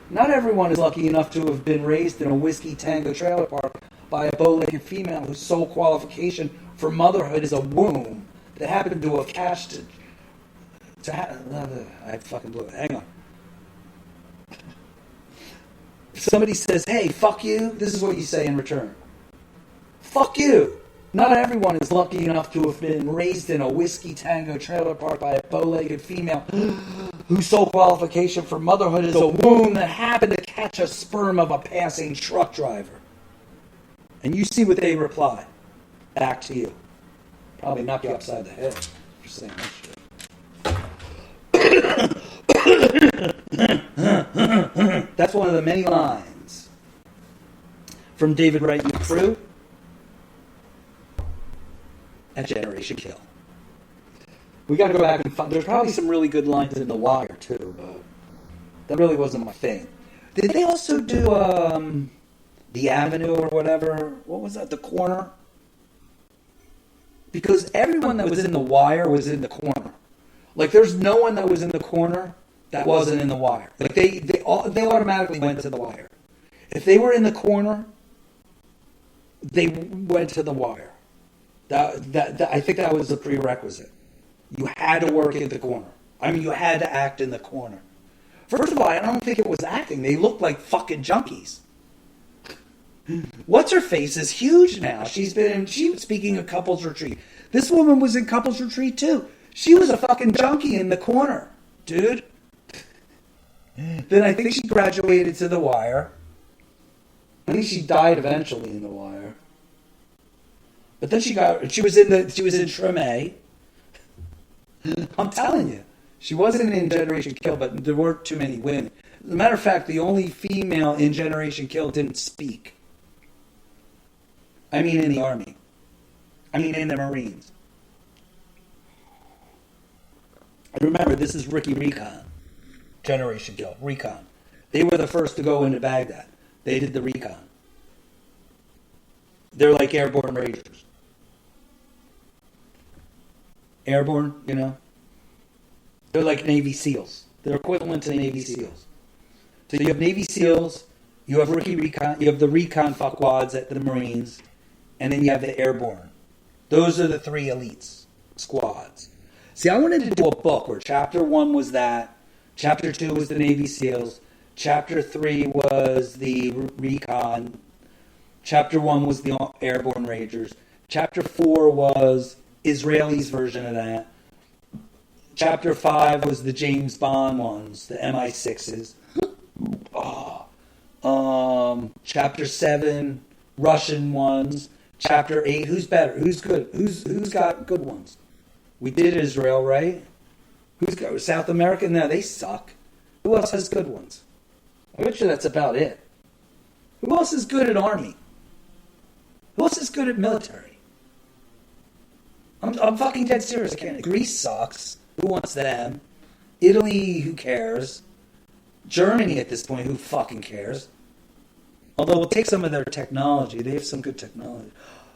Not everyone is lucky enough to have been raised in a whiskey tango trailer park by a bow-legged female whose sole qualification for motherhood is a womb that happened to have cashed I fucking blew it. Hang on. If somebody says, hey, fuck you, this is what you say in return. Fuck you. Not everyone is lucky enough to have been raised in a whiskey tango trailer park by a bow-legged female whose sole qualification for motherhood is a womb that happened to catch a sperm of a passing truck driver. And you see what they reply back to you. Probably knock you upside the head for saying that shit. That's one of the many lines from David Wright and the crew at Generation Kill. We got to go back and find. There's probably some really good lines in The Wire too, but that really wasn't my thing. Did they also do The Avenue or whatever? What was that? The Corner? Because everyone that was in The Wire was in the corner. Like, there's no one that was in the corner that wasn't in The Wire. Like, they automatically went to The Wire. If they were in the corner, they went to The Wire. That I think that was a prerequisite. You had to work in the corner. I mean, you had to act in the corner. First of all, I don't think it was acting. They looked like fucking junkies. What's her face is huge now. She was speaking of Couples Retreat. This woman was in Couples Retreat too. She was a fucking junkie in the corner, dude. Then I think she graduated to The Wire. I think she died eventually in The Wire. But then she was in Treme. I'm telling you, she wasn't in Generation Kill, but there weren't too many women. As a matter of fact, the only female in Generation Kill didn't speak. I mean, in the Army. I mean, in the Marines. And remember, this is Ricky Recon. Generation Kill. Recon. They were the first to go into Baghdad. They did the recon. They're like airborne rangers. Airborne, you know? They're like Navy SEALs. They're equivalent to Navy SEALs. So you have Navy SEALs, you have Ricky Recon, you have the recon fuckwads at the Marines, and then you have the airborne. Those are the three elites, squads. See, I wanted to do a book where chapter 1 was that, chapter 2 was the Navy SEALs, chapter 3 was the recon, chapter 1 was the airborne rangers, chapter 4 was Israeli's version of that, chapter 5 was the James Bond ones, the MI6s. Chapter 7, Russian ones. Chapter 8, who's better? Who's good? Who's got good ones? We did Israel, right? Who's got South America? No, they suck. Who else has good ones? I bet you that's about it. Who else is good at army? Who else is good at military? I'm fucking dead serious. I can't. Greece sucks. Who wants them? Italy, who cares? Germany at this point, who fucking cares? Although we'll take some of their technology. They have some good technology.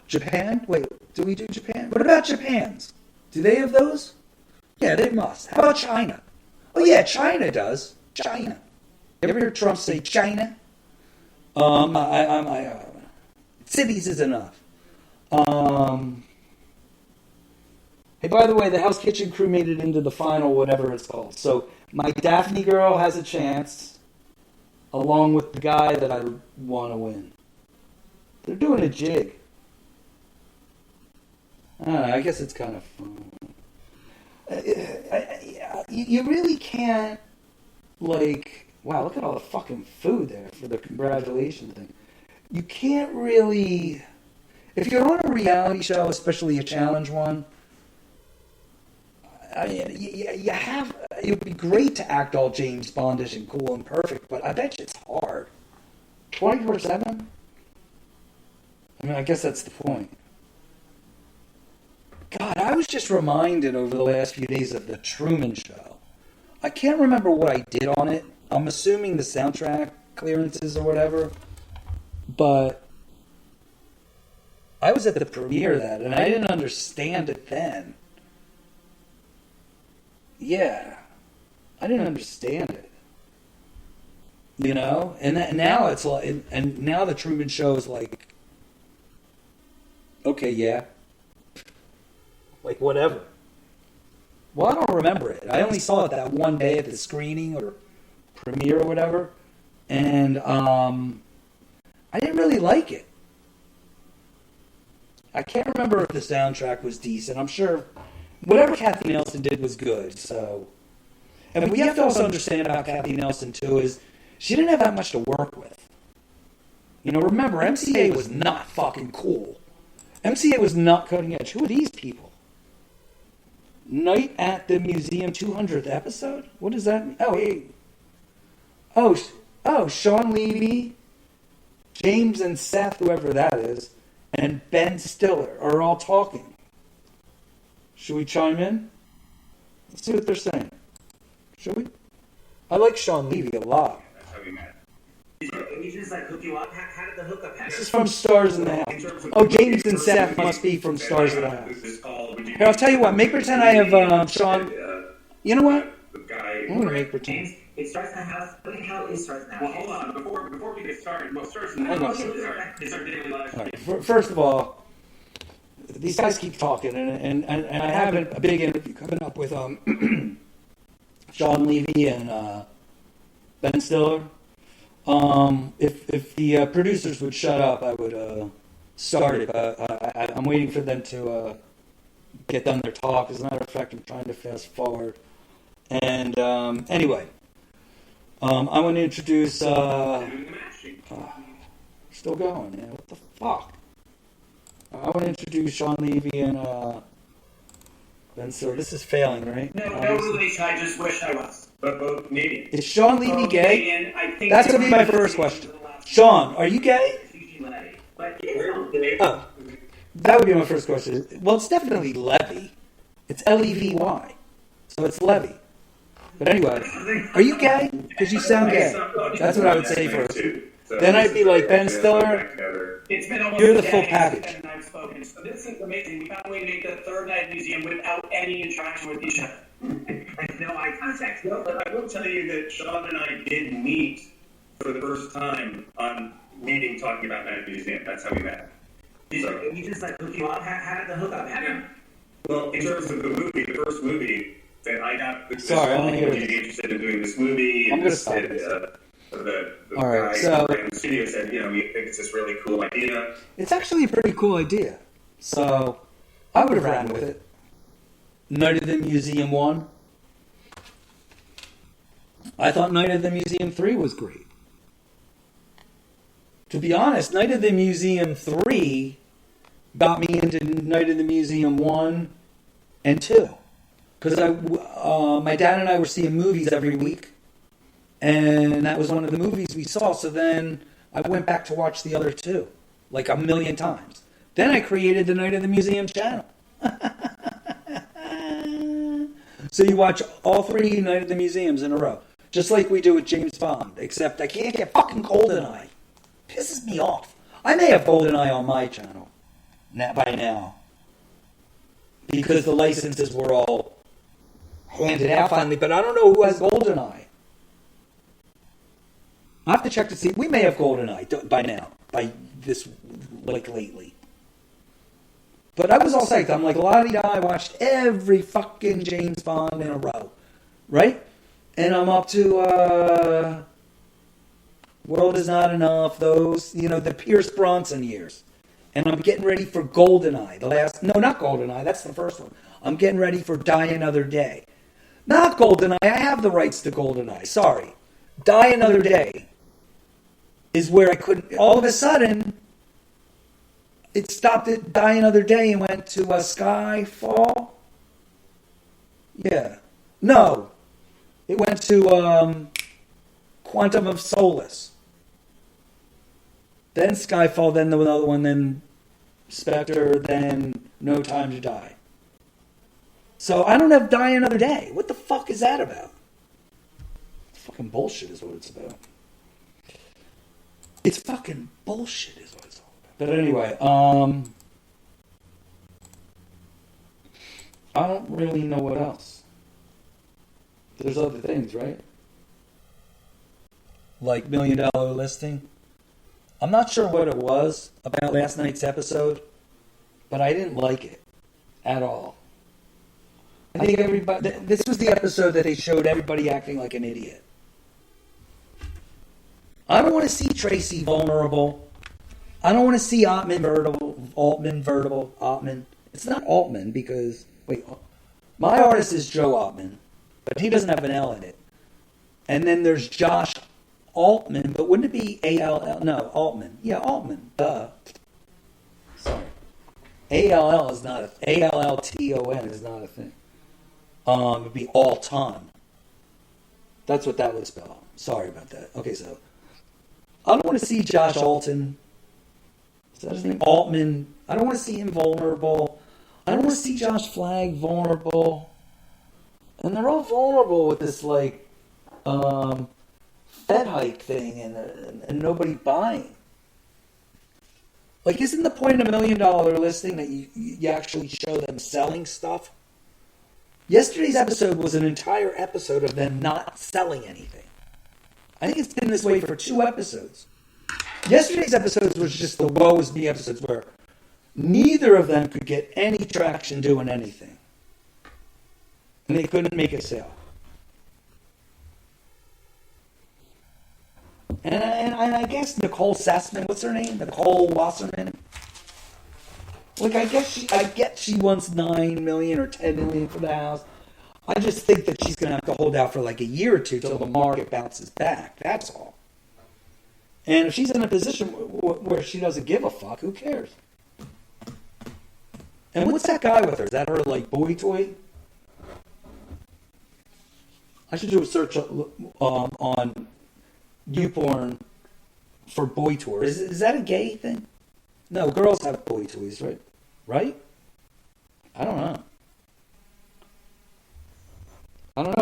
Japan? Wait, do we do Japan? What about Japan's? Do they have those? Yeah, they must. How about China? Oh yeah, China does. China. You ever hear Trump say China? Cities is enough. Hey, by the way, the Hell's Kitchen crew made it into the final, whatever it's called. So my Daphne girl has a chance, along with the guy that I want to win. They're doing a jig. I don't know, I guess it's kind of fun. You really can't, like, wow, look at all the fucking food there for the congratulations thing. You can't really, if you're on a reality show, especially a challenge one, I mean, you have, it would be great to act all James Bondish and cool and perfect, but I bet you it's hard. 24/7? I mean, I guess that's the point. God, I was just reminded over the last few days of the Truman Show. I can't remember what I did on it. I'm assuming the soundtrack clearances or whatever. But I was at the premiere of that, and I didn't understand it then. Yeah. I didn't understand it. You know? And now it's like, and now the Truman Show is like, okay, yeah. Like, whatever. Well, I don't remember it. I only saw it that one day at the screening or premiere or whatever. And I didn't really like it. I can't remember if the soundtrack was decent. I'm sure whatever Kathy Nelson did was good. So, and we have to also understand about Kathy Nelson, too, is she didn't have that much to work with. You know, remember, MCA was not fucking cool. MCA was not cutting edge. Who are these people? Night at the Museum 200th episode? What does that mean? Oh, hey. Oh, Sean Levy, James and Seth, whoever that is, and Ben Stiller are all talking. Should we chime in? Let's see what they're saying. Should we? I like Sean Levy a lot. That's how we met. He just like hook you up. How did the hookup happen? This is from Stars in the House. Oh, James and Seth must be from Stars in the House. Here, I'll tell you what. Make pretend I have Sean. You know what? I'm gonna make pretend. It starts in the house. What the hell is starts in the house? Well, hold on. Before we get started, what starts in the house is our daily lives. All right. First of all, these guys keep talking, and I have a big interview coming up with Sean Levy and Ben Stiller. If the producers would shut up, I would start it. I'm waiting for them to get done their talk. As a matter of fact, I'm trying to fast forward. And anyway, I want to introduce. Still going, man. What the fuck? I want to introduce Sean Levy and Ben Stiller. This is failing, right? No relation. I just wish I was. But both Canadian. Is Sean Levy Both gay? Canadian, I think That's gonna be my first question. Sean, are you gay? Oh, that would be my first question. Well, it's definitely Levy. It's Levy, so it's Levy. But anyway, are you gay? Because you sound gay. That's what I would say first. Then I'd be like, Ben Stiller, It's been almost you're the a full decade package. since Ben and I've spoken. So this is amazing. We found a way to make the third night museum without any interaction with each other. No eye contact. No, but I will tell you that Sean and I did meet for the first time on meeting talking about Night at the Museum. That's how we met. He just like hook you up. How did the hookup happen? Well, in terms of the movie, the first movie that I got this Sorry, I'm call, gonna would you be interested in doing this movie? I'm And gonna stop said, this. The All right, guy so- in the studio said, you know, we think it's this really cool idea. It's actually a pretty cool idea. So I would have ran with it. Night at the Museum 1. I thought Night at the Museum 3 was great. To be honest, Night at the Museum 3 got me into Night at the Museum 1 and 2. Because my dad and I were seeing movies every week. And that was one of the movies we saw. So then I went back to watch the other two. Like a million times. Then I created the Night at the Museum channel. So you watch all 3 Night at the Museums in a row. Just like we do with James Bond. Except I can't get fucking GoldenEye. Pisses me off. I may have GoldenEye on my channel by now. Because the licenses were all handed out finally. But I don't know who has GoldenEye. I have to check to see. We may have GoldenEye by now. By this, like, lately. But I was all psyched. I'm like, la-di-da, I watched every fucking James Bond in a row. Right? And I'm up to, World Is Not Enough, those, the Pierce Bronson years. And I'm getting ready for GoldenEye. No, not GoldenEye, that's the first one. I'm getting ready for Die Another Day. Not GoldenEye, I have the rights to GoldenEye, sorry. Die Another Day is where I couldn't, all of a sudden, it stopped at Die Another Day and went to Skyfall. Yeah. No. It went to Quantum of Solace. Then Skyfall, then another one, then Spectre, then No Time to Die. So I don't have Die Another Day. What the fuck is that about? Fucking bullshit is what it's about. It's fucking bullshit is what it's all about. But anyway, I don't really know what else. There's other things, right? Like $1 Million Listing. I'm not sure what it was about last night's episode, but I didn't like it at all. I think everybody. This was the episode that they showed everybody acting like an idiot. I don't want to see Tracy vulnerable. I don't want to see Altman vertible. Altman. It's not Altman because wait, my artist is Joe Altman, but he doesn't have an L in it. And then there's Josh Altman, but wouldn't it be A-L-L? No, Altman. Yeah, Altman. Duh. Sorry. A-L-L is not a... A-L-L-T-O-N is not a thing. It'd be Alton. That's what that would spell. Sorry about that. Okay, so... I don't want to see Josh Alton. Is that his name? Altman. I don't want to see him vulnerable. I don't want to see Josh Flagg vulnerable. And they're all vulnerable with this, like... Fed hike thing and nobody buying. Like, isn't the point of $1 Million Listing that you actually show them selling stuff? Yesterday's episode was an entire episode of them not selling anything. I think it's been this way for 2 episodes. Yesterday's episodes was just the woe is me episodes where neither of them could get any traction doing anything. And they couldn't make a sale. And I guess Nicole Sassman, what's her name? Nicole Wasserman. Like, I get she wants $9 million or $10 million for the house. I just think that she's going to have to hold out for like a year or two till the market bounces back. That's all. And if she's in a position where she doesn't give a fuck, who cares? And what's that guy with her? Is that her, like, boy toy? I should do a search on YouPorn for boy tour. Is that a gay thing? No, girls have boy toys, right? Right? I don't know.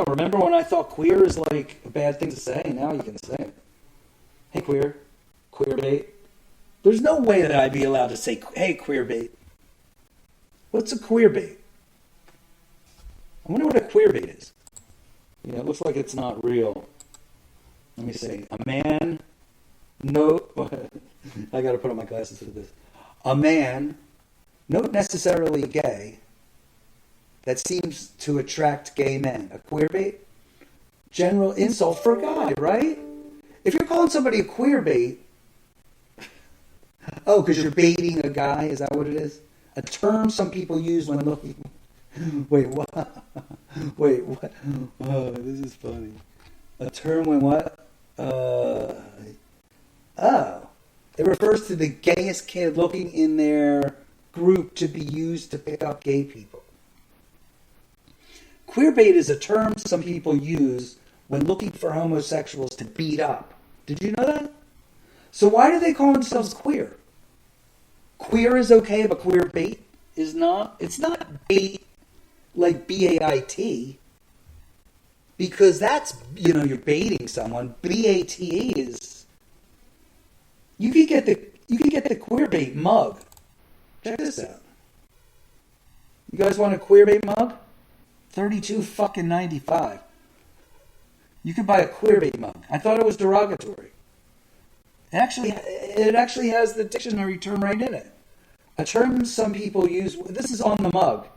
Remember when I thought queer is like a bad thing to say? Now you can say it. Hey, queer bait. There's no way that I'd be allowed to say, hey, queer bait. What's a queer bait? I wonder what a queer bait is. Yeah, it looks like it's not real. Let me see. A man, no, I gotta put on my glasses for this. A man, not necessarily gay, that seems to attract gay men. A queerbait? General insult for a guy, right? If you're calling somebody a queerbait, oh, because you're baiting a guy, is that what it is? A term some people use when looking. Wait, what? Wait, what? Oh, this is funny. A term when what? It refers to the gayest kid looking in their group to be used to pick up gay people. Queerbait is a term some people use when looking for homosexuals to beat up. Did you know that? So why do they call themselves queer? Queer is okay, but queerbait is not. It's not bait like B-A-I-T. Because that's, you're baiting someone. B-A-T-E is... You could get the queerbait mug. Check this out. You guys want a queerbait mug? $32.95. You could buy a queerbait mug. I thought it was derogatory. It actually has the dictionary term right in it. A term some people use... This is on the mug.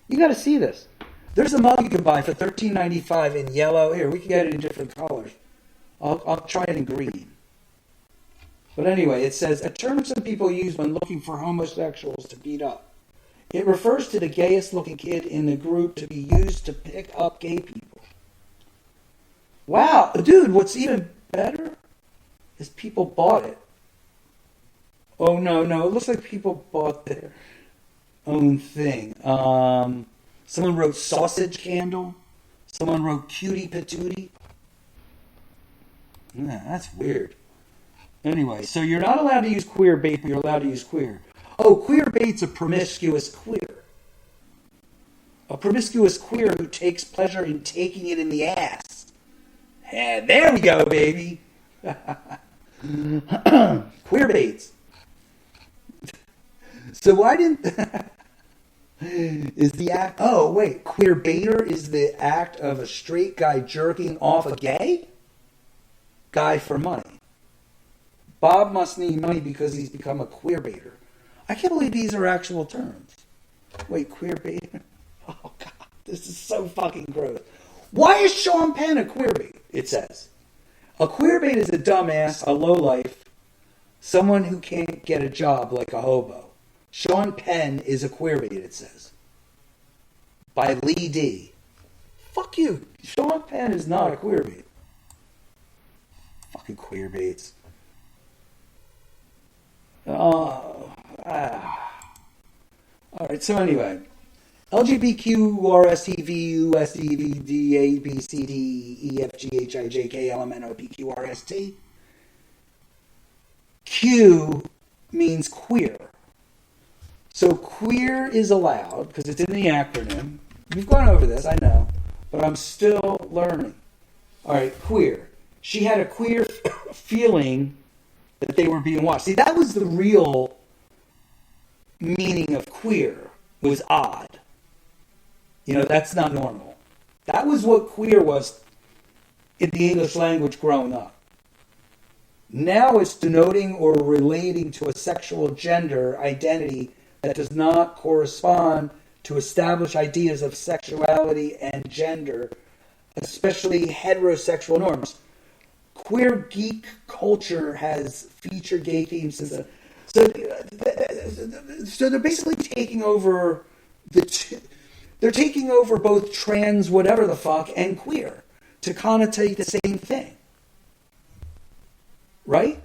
You got to see this. There's a mug you can buy for $13.95 in yellow. Here, we can get it in different colors. I'll try it in green. But anyway, it says, a term some people use when looking for homosexuals to beat up. It refers to the gayest looking kid in the group to be used to pick up gay people. Wow, dude, what's even better is people bought it. Oh, no, it looks like people bought their own thing. Someone wrote sausage candle. Someone wrote cutie patootie. Yeah, that's weird. Anyway, so you're not allowed to use queer bait, but you're allowed to use queer. Oh, queer bait's a promiscuous queer. A promiscuous queer who takes pleasure in taking it in the ass. And there we go, baby. Queer baits. So why didn't... is the act... Oh, wait. Queer baiter is the act of a straight guy jerking off a gay guy for money. Bob must need money because he's become a queer baiter. I can't believe these are actual terms. Wait, queer baiter? Oh, God. This is so fucking gross. Why is Sean Penn a queer bait? It says. A queer bait is a dumbass, a lowlife, someone who can't get a job like a hobo. Sean Penn is a queer bait, it says. By Lee D. Fuck you. Sean Penn is not a queer bait. Fucking queer baits. Alright, so anyway. LGBTQ, RSTV, USDV, DABCD, EFGHIJK, LMNO, PQ, RST. Q means queer. So queer is allowed, because it's in the acronym. We've gone over this, I know, but I'm still learning. Alright, queer. She had a queer feeling that they were being watched. See, that was the real meaning of queer, was odd. You know, that's not normal. That was what queer was in the English language growing up. Now it's denoting or relating to a sexual gender identity that does not correspond to established ideas of sexuality and gender, especially heterosexual norms. Queer geek culture has featured gay themes since the... So they're basically taking over they're taking over both trans whatever the fuck and queer to connotate the same thing. Right?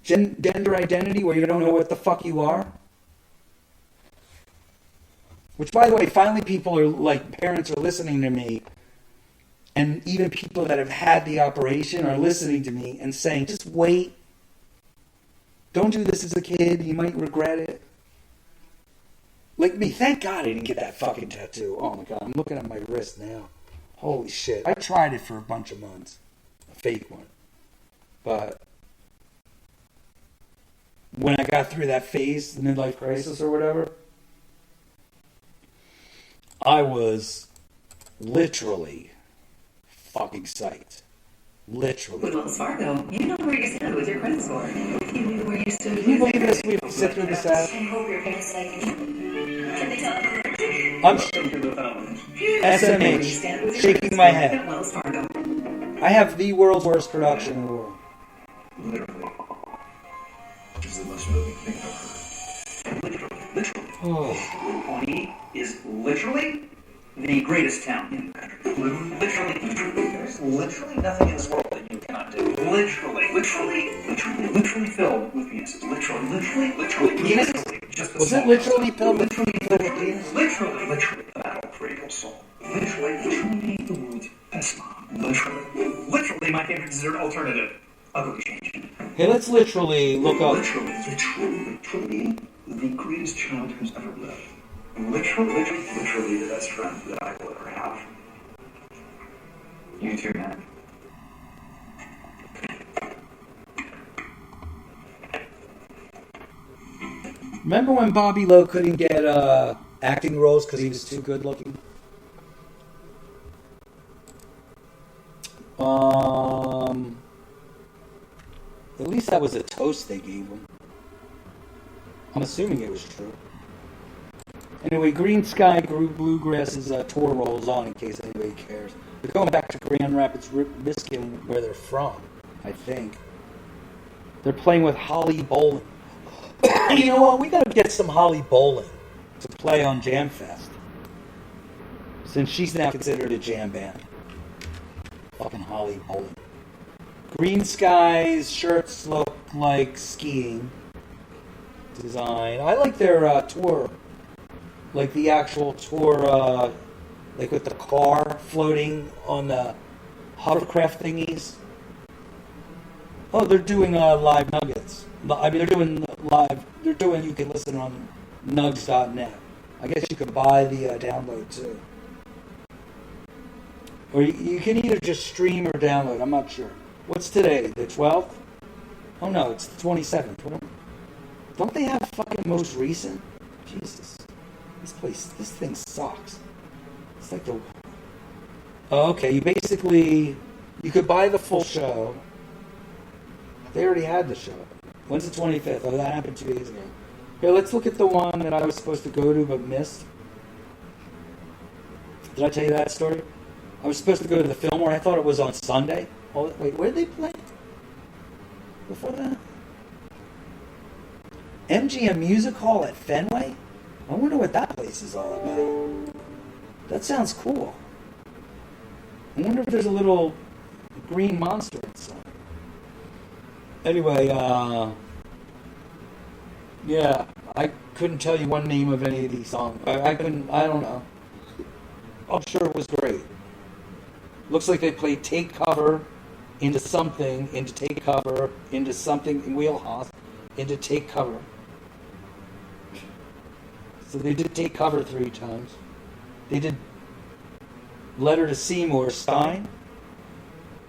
Gender identity where you don't know what the fuck you are. Which, by the way, finally people are like, parents are listening to me, and even people that have had the operation are listening to me and saying, just wait. Don't do this as a kid. You might regret it. Like me, thank God I didn't get that fucking tattoo. Oh my God, I'm looking at my wrist now. Holy shit. I tried it for a bunch of months. A fake one. But when I got through that phase, the midlife crisis or whatever, I was literally fucking psyched. Literally. With Wells Fargo, you know where you stand with your credit score. If you knew where you stood, Can you believe this? We have to sit through this ad. I hope your parents like you. Can they tell you? I'm Into the phone. SMH, shaking my head. At Wells Fargo. I have the world's worst production in the world. Literally. Which is the most moving thing I've heard. Literally. Oh. Pawnee is literally the greatest town in the country. Literally. There's literally nothing in this world that you cannot do. Literally filled with penises. Literally. Penis? Just Was it literally filled with penis? Literally about radial soul. Literally the word pesma. Literally my favorite dessert alternative. Ugly change. Hey, let's literally look up. Literally, the greatest child who's ever lived. Literally the best friend that I will ever have. You too, man. Remember when Bobby Lowe couldn't get acting roles because he was too good looking? At least that was a toast they gave him. I'm assuming it was true. Anyway, Green Sky Bluegrass's tour rolls on in case anybody cares. They're going back to Grand Rapids, Michigan, where they're from, I think. They're playing with Holly Bowling. You know what? We gotta get some Holly Bowling to play on Jam Fest. Since she's now considered a jam band. Fucking Holly Bowling. Green Skies shirts look like skiing design. I like their tour. Like the actual tour, like with the car floating on the hovercraft thingies. Oh, they're doing live nuggets. I mean, they're doing live. They're doing. You can listen on nugs.net. I guess you could buy the download too. Or you can either just stream or download. I'm not sure. What's today? The 12th? Oh no, it's the 27th. Don't they have fucking most recent? Jesus. This thing sucks. It's like the... Oh, okay, you could buy the full show. They already had the show. When's the 25th? Oh, that happened 2 days ago. Here, let's look at the one that I was supposed to go to but missed. Did I tell you that story? I was supposed to go to the Fillmore. I thought it was on Sunday. Oh, wait, where did they play? Before that? MGM Music Hall at Fenway? I wonder what that place is all about. That sounds cool. I wonder if there's a little green monster inside. Anyway, yeah, I couldn't tell you one name of any of these songs. I don't know. I'm sure it was great. Looks like they played Take Cover into something, into Take Cover, into something in Wheelhouse, into Take Cover. So they did Take Cover 3 times. They did Letter to Seymour Stein.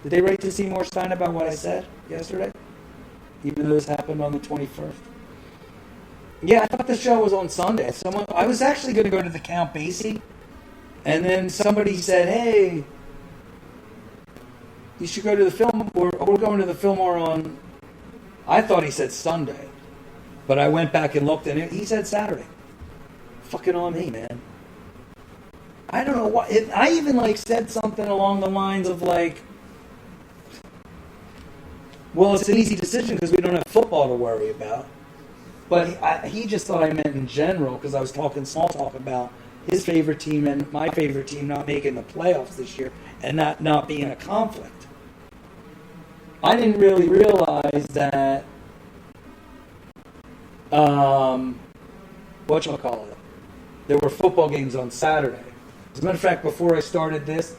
Did they write to Seymour Stein about what I said yesterday? Even though this happened on the 21st. Yeah, I thought the show was on Sunday. I was actually going to go to the Count Basie, and then somebody said, "Hey, you should go to the film. We're going to the Fillmore on." I thought he said Sunday, but I went back and looked, and he said Saturday. Fucking on me, man. I don't know what. I even said something along the lines of well, it's an easy decision because we don't have football to worry about. But he just thought I meant in general because I was talking small talk about his favorite team and my favorite team not making the playoffs this year and that not being a conflict. I didn't really realize that, whatchamacallit, there were football games on Saturday. As a matter of fact, before I started this,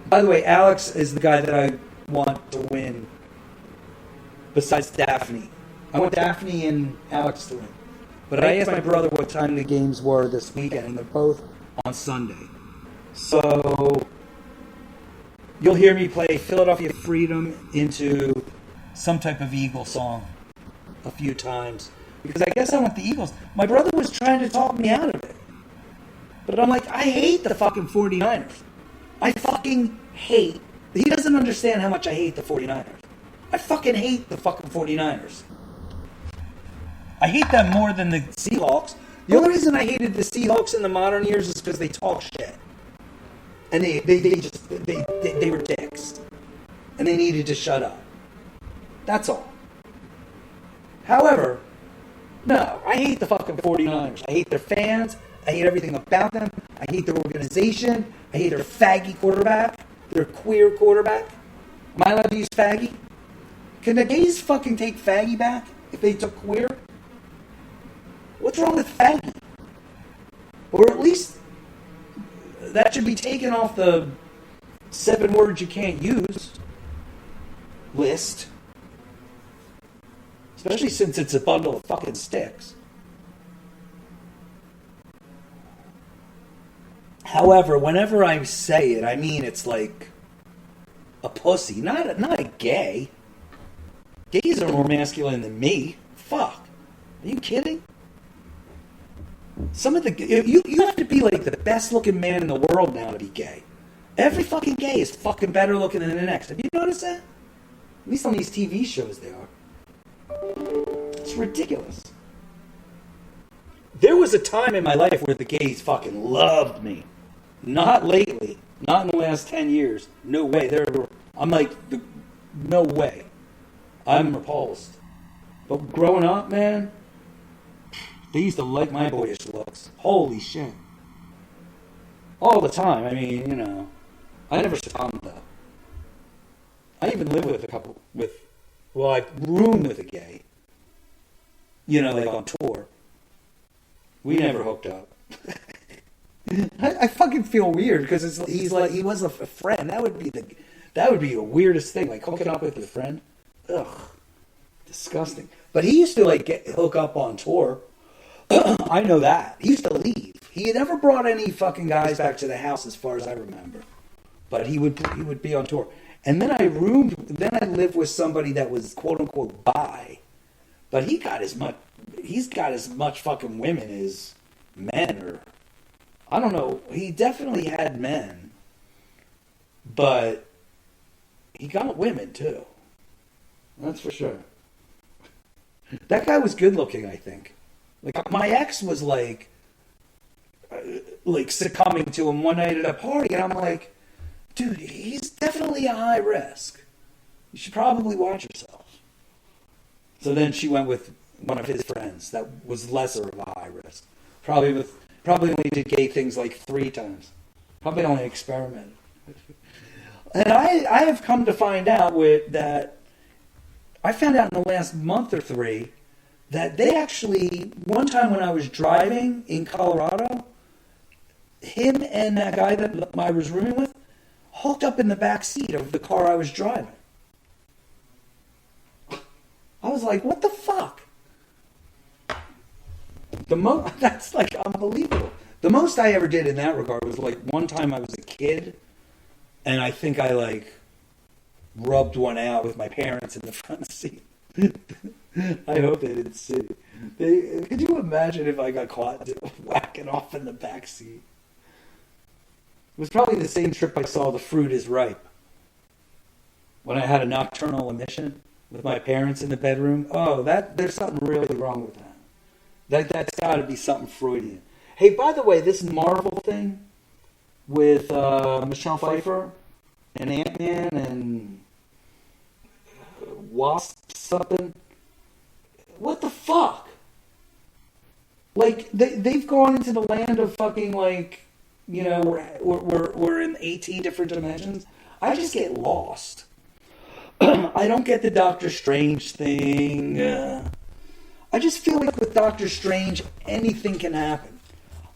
by the way, Alex is the guy that I want to win besides Daphne. I want Daphne and Alex to win. But I asked my brother what time the games were this weekend, and they're both on Sunday. So you'll hear me play Philadelphia Freedom into some type of Eagle song a few times. Because I guess I want the Eagles. My brother was trying to talk me out of it. But I'm like, I hate the fucking 49ers. I fucking hate. He doesn't understand how much I hate the 49ers. I fucking hate the fucking 49ers. I hate them more than the Seahawks. The only reason I hated the Seahawks in the modern years is because they talk shit. And they were dicks. And they needed to shut up. That's all. However, no, I hate the fucking 49ers. I hate their fans. I hate everything about them. I hate their organization. I hate their faggy quarterback. Their queer quarterback. Am I allowed to use faggy? Can the gays fucking take faggy back if they took queer? What's wrong with faggy? Or at least that should be taken off the 7 words you can't use list. Especially since it's a bundle of fucking sticks. However, whenever I say it, I mean it's like a pussy, not a gay. Gays are more masculine than me. Fuck. Are you kidding? Some of the you have to be like the best looking man in the world now to be gay. Every fucking gay is fucking better looking than the next. Have you noticed that? At least on these TV shows they are. It's ridiculous. There was a time in my life where the gays fucking loved me. Not lately. Not in the last 10 years. No way. I'm like, no way. I'm repulsed. But growing up, man, they used to like my boyish looks. Holy shit. All the time. I mean, you know, I never succumbed though. I even lived with I roomed with a gay. You know, like on tour. We never hooked up. I fucking feel weird because he was a friend. That would be the weirdest thing, like hooking up with your friend. Ugh, disgusting. But he used to hook up on tour. I know that. He used to leave. He had never brought any fucking guys back to the house, as far as I remember. but he would be on tour. And then I lived with somebody that was quote unquote bi, but he's got as much fucking women as men, or I don't know. He definitely had men, but he got women too. That's for sure. That guy was good looking, I think. Like my ex was like succumbing to him one night at a party, and I'm like, dude, he's definitely a high risk. You should probably watch yourself. So then she went with one of his friends that was lesser of a high risk. Probably only did gay things like 3 times. Probably only experimented. And I have come to find out that I found out in the last month or 3 that they actually, one time when I was driving in Colorado, him and that guy that I was rooming with hooked up in the back seat of the car I was driving. I was like, what the fuck? That's like unbelievable. The most I ever did in that regard was like one time I was a kid, and I think I like rubbed one out with my parents in the front seat. I hope they didn't see. Could you imagine if I got caught whacking off in the back seat? It was probably the same trip I saw The Fruit is Ripe. When I had a nocturnal emission with my parents in the bedroom. Oh, there's something really wrong with that. That's got to be something Freudian. Hey, by the way, this Marvel thing with Michelle Pfeiffer and Ant-Man and Wasp something. What the fuck? Like, they've gone into the land of fucking, like, you know, we're in 18 different dimensions. I just get lost. I don't get the Doctor Strange thing. I just feel like with Doctor Strange, anything can happen.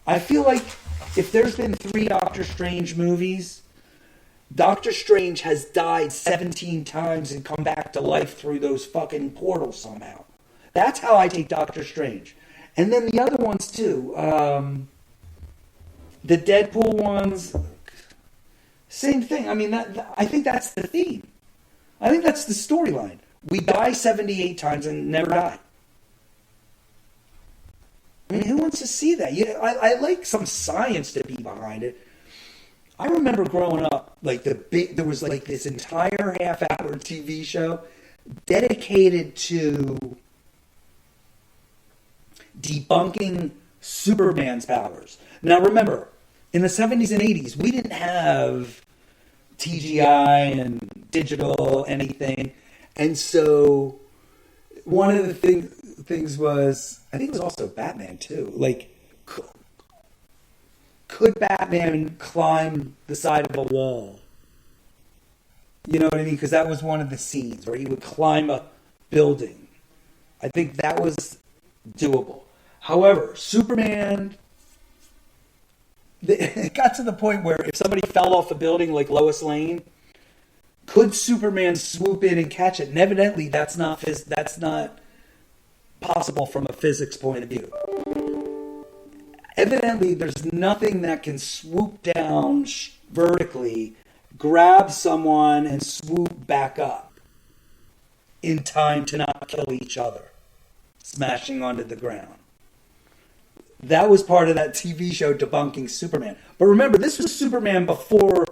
I feel like if there's been 3 Doctor Strange movies, Doctor Strange has died 17 times and come back to life through those fucking portals somehow. That's how I take Doctor Strange. And then the other ones too. The Deadpool ones, same thing. I mean, I think that's the theme. I think that's the storyline. We die 78 times and never die. I mean, who wants to see that? I like some science to be behind it. I remember growing up, like there was like this entire half-hour TV show dedicated to debunking Superman's powers. Now remember, in the 70s and 80s, we didn't have TGI and digital anything. And so one of the things was, I think it was also Batman too. Like, could Batman climb the side of a wall? You know what I mean? Because that was one of the scenes where he would climb a building. I think that was doable. However, Superman, it got to the point where if somebody fell off a building like Lois Lane, could Superman swoop in and catch it? And evidently that's not possible from a physics point of view. Evidently there's nothing that can swoop down vertically, grab someone, and swoop back up in time to not kill each other, smashing onto the ground. That was part of that TV show debunking Superman. But remember, this was Superman before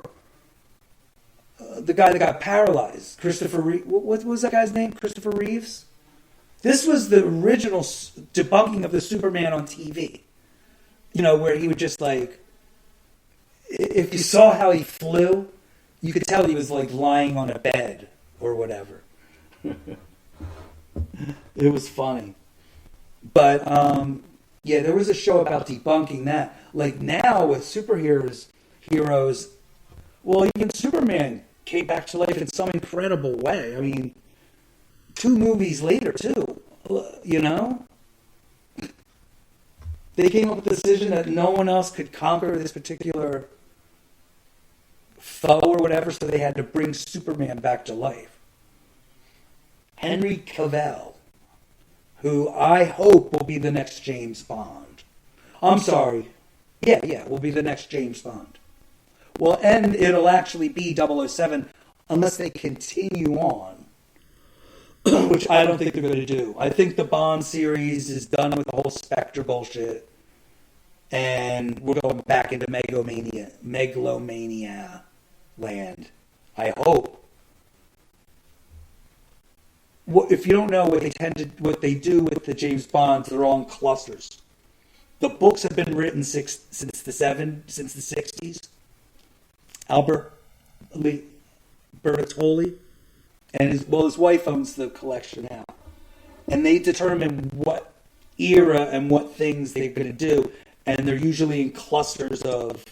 the guy that got paralyzed, Christopher Reeve. What was that guy's name? Christopher Reeves? This was the original debunking of the Superman on TV. You know, where he would just like, if you saw how he flew, you could tell he was like lying on a bed or whatever. It was funny. But, yeah, there was a show about debunking that. Like now with heroes, well, even Superman came back to life in some incredible way. I mean, 2 movies later too, you know? They came up with the decision that no one else could conquer this particular foe or whatever, so they had to bring Superman back to life. Henry Cavill, who I hope will be the next James Bond. I'm sorry. Yeah, will be the next James Bond. Well, and it'll actually be 007 unless they continue on, which I don't think they're going to do. I think the Bond series is done with the whole Spectre bullshit, and we're going back into megalomania land. I hope. If you don't know what they do with the James Bonds, they're all in clusters. The books have been written since the 60s. Albert Bertoli, and his wife owns the collection now, and they determine what era and what things they're going to do, and they're usually in clusters of,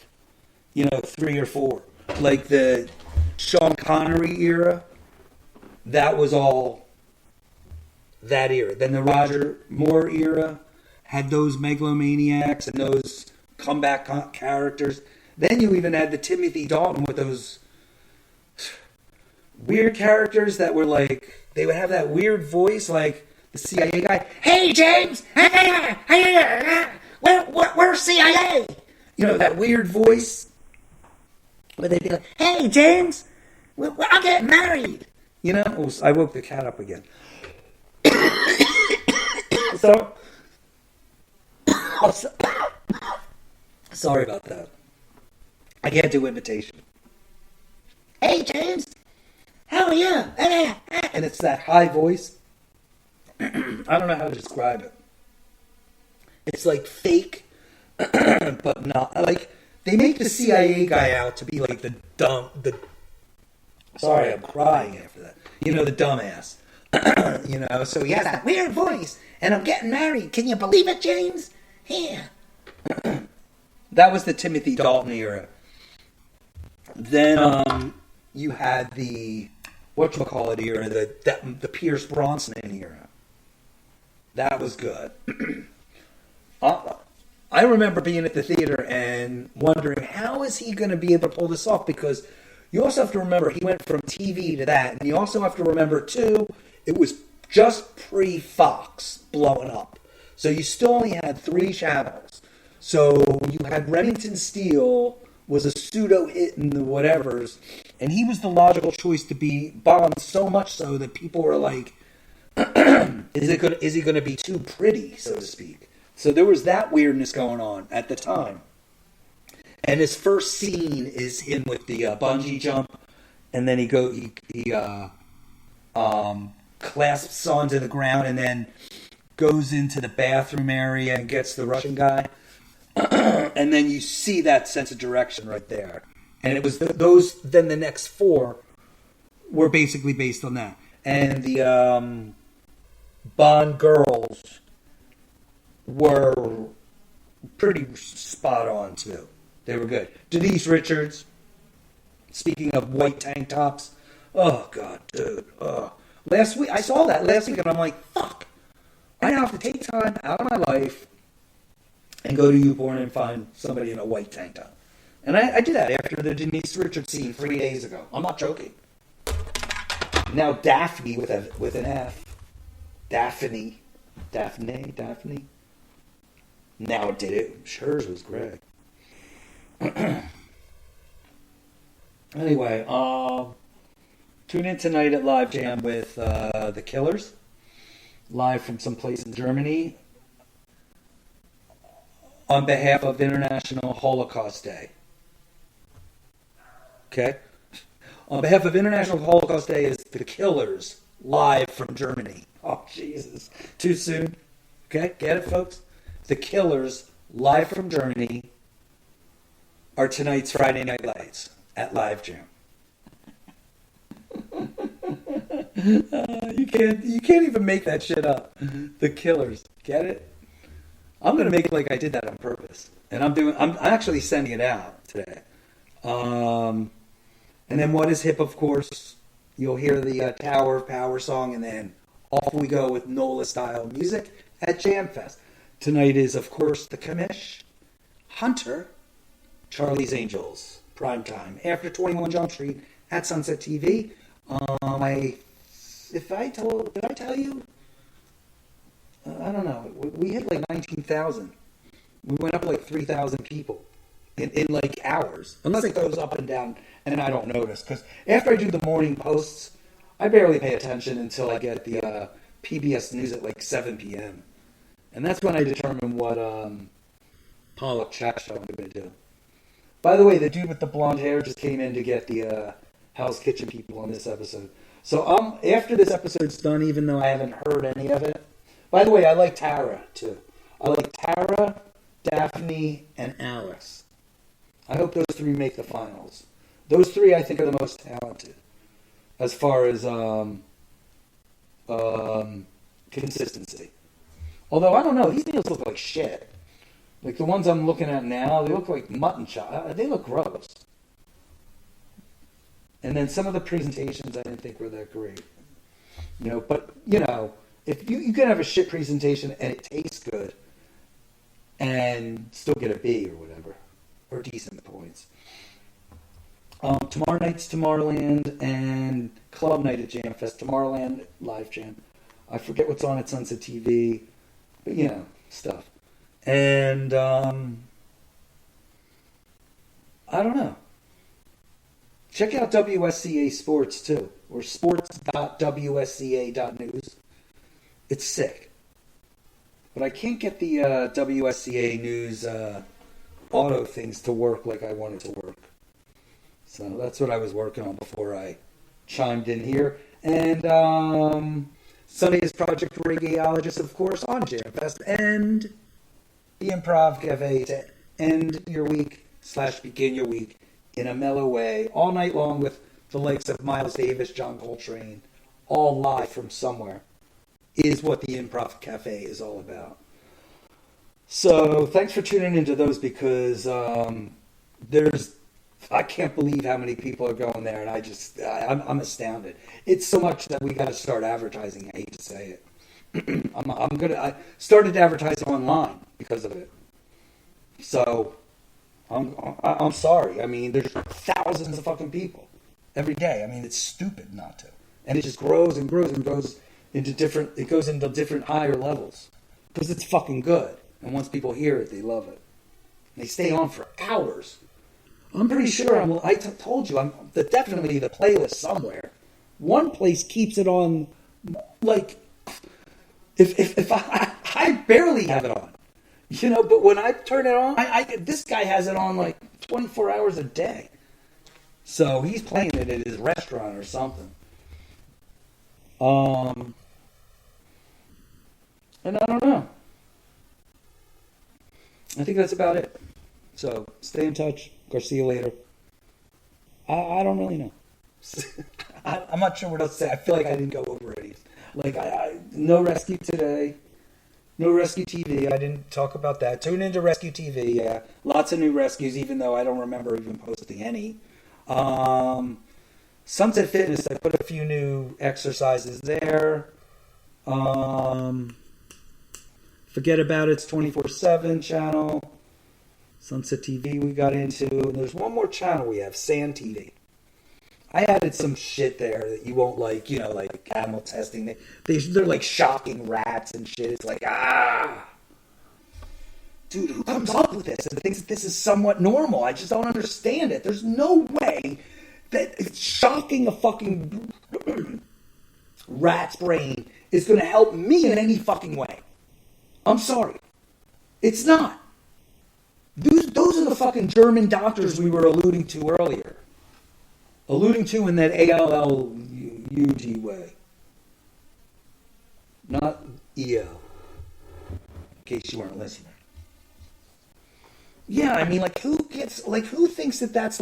3 or 4. Like the Sean Connery era, that was all that era. Then the Roger Moore era had those megalomaniacs and those comeback characters. Then you even had the Timothy Dalton with those weird characters that were like, they would have that weird voice like the CIA guy. Hey, James! We're CIA! That weird voice. Where they'd be like, hey, James! I'm getting married! I woke the cat up again. Sorry about that. I can't do imitation. Hey, James, how are you? And it's that high voice. I don't know how to describe it. It's like fake, but not like they make the CIA guy out to be like the dumb. Sorry, I'm crying after that. The dumbass. So he has that weird voice, and I'm getting married. Can you believe it, James? Yeah. That was the Timothy Dalton era. Then you had the whatchamacallit era, the Pierce Brosnan era. That was good. I remember being at the theater and wondering, how is he going to be able to pull this off? Because you also have to remember, he went from TV to that. And you also have to remember, too, it was just pre-Fox blowing up. So you still only had 3 channels. So you had Remington Steele was a pseudo hit in the whatevers. And he was the logical choice to be Bond, so much so that people were like, is he going to be too pretty, so to speak? So there was that weirdness going on at the time. And his first scene is him with the bungee jump, and then he clasps onto the ground, and then goes into the bathroom area and gets the Russian guy. And then you see that sense of direction right there. And it was those. Then the next 4 were basically based on that. And the Bond girls were pretty spot on too. They were good. Denise Richards. Speaking of white tank tops, oh god, dude. Last week I saw that last week, and I'm like, fuck. I now have to take time out of my life and go to YouPorn and find somebody in a white tank top. And I did that after the Denise Richards scene 3 days ago. I'm not joking. Now Daphne with an F. Daphne. Now it did it. Hers was Greg. Anyway, tune in tonight at Live Jam with the Killers, live from someplace in Germany, on behalf of International Holocaust Day. Okay? On behalf of International Holocaust Day is the Killers, live from Germany. Oh, Jesus. Too soon? Okay? Get it, folks? The Killers, live from Germany, are tonight's Friday Night Lights at Live Jam. You can't even make that shit up. The Killers. Get it? I'm gonna make it like I did that on purpose. And I'm actually sending it out today. And then What Is Hip, of course. You'll hear the Tower of Power song, and then off we go with NOLA style music at Jam Fest. Tonight is, of course, the Commish, Hunter, Charlie's Angels, primetime, after 21 Jump Street at Sunset TV. Did I tell you? I don't know. We hit like 19,000. We went up like 3,000 people in like hours, unless it goes up and down and I don't notice. Because after I do the morning posts, I barely pay attention until I get the PBS News at like 7 p.m. And that's when I determine what Pollock chat show I'm going to do. By the way, the dude with the blonde hair just came in to get the Hell's Kitchen people on this episode. So after this episode's done, even though I haven't heard any of it. By the way, I like Tara, too. I like Tara, Daphne, and Alice. I hope those three make the finals. Those three, I think, are the most talented as far as consistency. Although, I don't know, these meals look like shit. Like the ones I'm looking at now, they look like mutton chop. They look gross. And then some of the presentations I didn't think were that great. But, if you can have a shit presentation and it tastes good and still get a B or whatever, or decent points. Tomorrow night's Tomorrowland and Club Night at Jam Fest. Tomorrowland live jam. I forget what's on at Sunset TV, but stuff. And I don't know. Check out WSCA Sports too, or sports.wsca.news. It's sick. But I can't get the WSCA News auto things to work like I want it to work. So that's what I was working on before I chimed in here. And Sunday is Project Radioologist, of course, on JamFest. And the Improv Cafe to end your week / begin your week in a mellow way, all night long with the likes of Miles Davis, John Coltrane, all live from somewhere, is what the Improv Cafe is all about. So thanks for tuning into those, because I can't believe how many people are going there, and I'm astounded. It's so much that we got to start advertising. I hate to say it. I started advertising online because of it. So I'm sorry. I mean, there's thousands of fucking people every day. I mean, it's stupid not to. And it just grows and grows and goes into different higher levels because it's fucking good. And once people hear it, they love it. And they stay on for hours. I'm pretty sure told you, definitely the playlist somewhere. One place keeps it on, like, if I barely have it on, but when I turn it on, this guy has it on like 24 hours a day. So he's playing it at his restaurant or something. And I don't know. I think that's about it. So stay in touch. See you later. I don't really know. I'm not sure what else to say. I feel like I didn't go over it. Like, no Rescue today. No Rescue TV. I didn't talk about that. Tune into Rescue TV. Yeah. Lots of new rescues, even though I don't remember even posting any. Sunset Fitness, I put a few new exercises there. Forget About It's 24/7 channel. Sunset TV we got into. And there's one more channel we have, Sand TV. I added some shit there that you won't like, like animal testing. They're like shocking rats and shit. It's like, dude, who comes up with this and thinks that this is somewhat normal? I just don't understand it. There's no way that it's shocking a fucking rat's brain is going to help me in any fucking way. I'm sorry. It's not. Those are the fucking German doctors we were alluding to earlier. Alluding to in that ALLUG way. Not EO. In case you weren't listening. Yeah, I mean, who thinks that that's,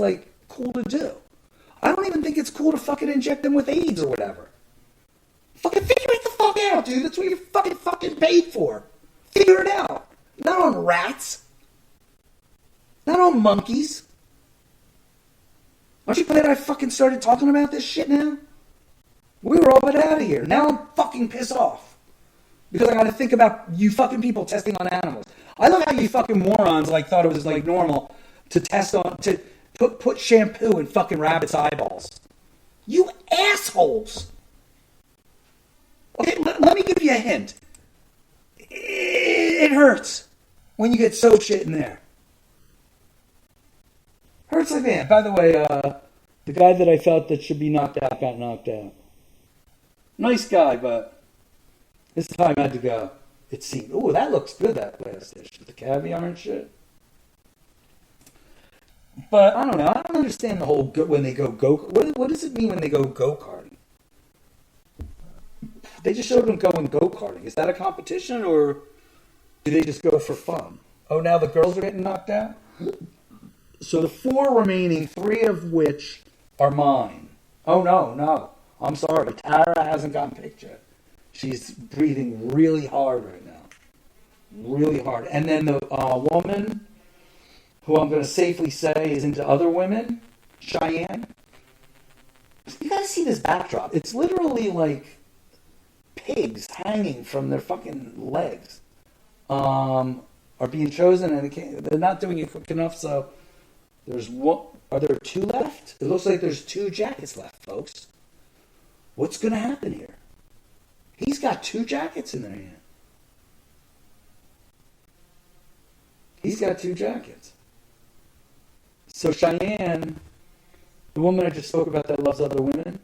cool to do? I don't even think it's cool to fucking inject them with AIDS or whatever. Fucking figure it the fuck out, dude. That's what you're fucking paid for. Figure it out. Not on rats. Not on monkeys. Aren't you glad I fucking started talking about this shit now? We were all but out of here. Now I'm fucking pissed off. Because I gotta think about you fucking people testing on animals. I love how you fucking morons thought it was normal to test on, to put shampoo in fucking rabbits' eyeballs. You assholes. Okay, let me give you a hint. It hurts when you get soap shit in there. Hurts like man. By the way, the guy that I felt that should be knocked out got knocked out. Nice guy, but his time had to go. It seemed. Oh, that looks good, that last dish with the caviar and shit. But I don't know. I don't understand the whole when they go. What does it mean when they go karting? They just showed them going go karting. Is that a competition or do they just go for fun? Oh, now the girls are getting knocked out. So the 4 remaining, 3 of which are mine. Oh no. I'm sorry, Tara hasn't gotten picked yet. She's breathing really hard right now. Really hard. And then the woman who I'm going to safely say is into other women, Cheyenne. You got to see this backdrop. It's literally like pigs hanging from their fucking legs are being chosen, and they're not doing it quick enough, so there's one. Are there 2 left? It looks like there's 2 jackets left, folks. What's going to happen here? He's got 2 jackets in their hand. He's got 2 jackets. So Cheyenne, the woman I just spoke about that loves other women,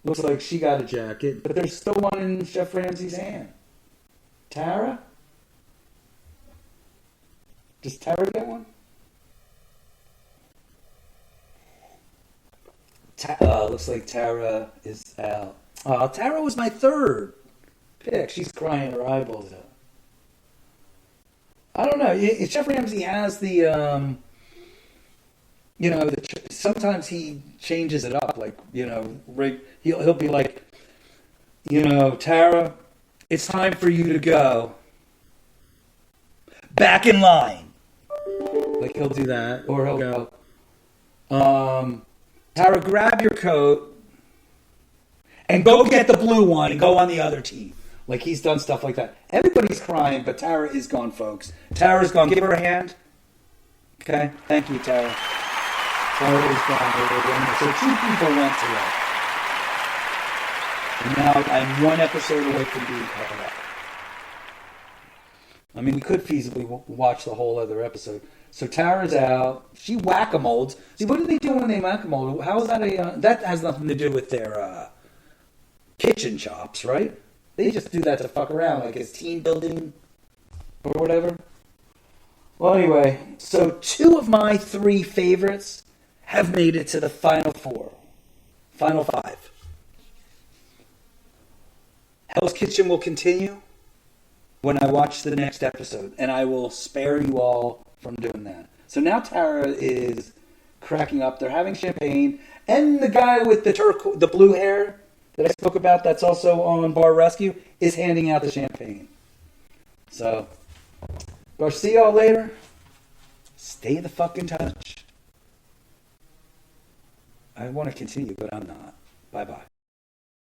looks like she got a jacket, but there's still one in Chef Ramsay's hand. Tara? Does Tara get one? Looks like Tara is out. Tara was my 3rd pick. She's crying her eyeballs out. I don't know. Chef Ramsay has the, sometimes he changes it up. Like, he'll be like, Tara, it's time for you to go. Back in line. Like, he'll do that. Or he'll go, Tara, grab your coat and go get the blue one and go on the other team. Like, he's done stuff like that. Everybody's crying, but Tara is gone, folks. Tara's gone. Give her a hand. Okay? Thank you, Tara. Tara is gone. So 2 people went today. And now I'm 1 episode away from being caught up. I mean, we could feasibly watch the whole other episode. So Tara's out. She whack-a-moled. See, what do they do when they whack-a-mole? How is that that has nothing to do with their kitchen chops, right? They just do that to fuck around, like it's team building or whatever. Well, anyway, so 2 of my 3 favorites have made it to the final 4. Final 5. Hell's Kitchen will continue when I watch the next episode, and I will spare you all from doing that. So now Tara is cracking up. They're having champagne, and the guy with the blue hair that I spoke about, that's also on Bar Rescue, is handing out the champagne. So, I'll see y'all later. Stay the fuck in touch. I want to continue, but I'm not. Bye-bye.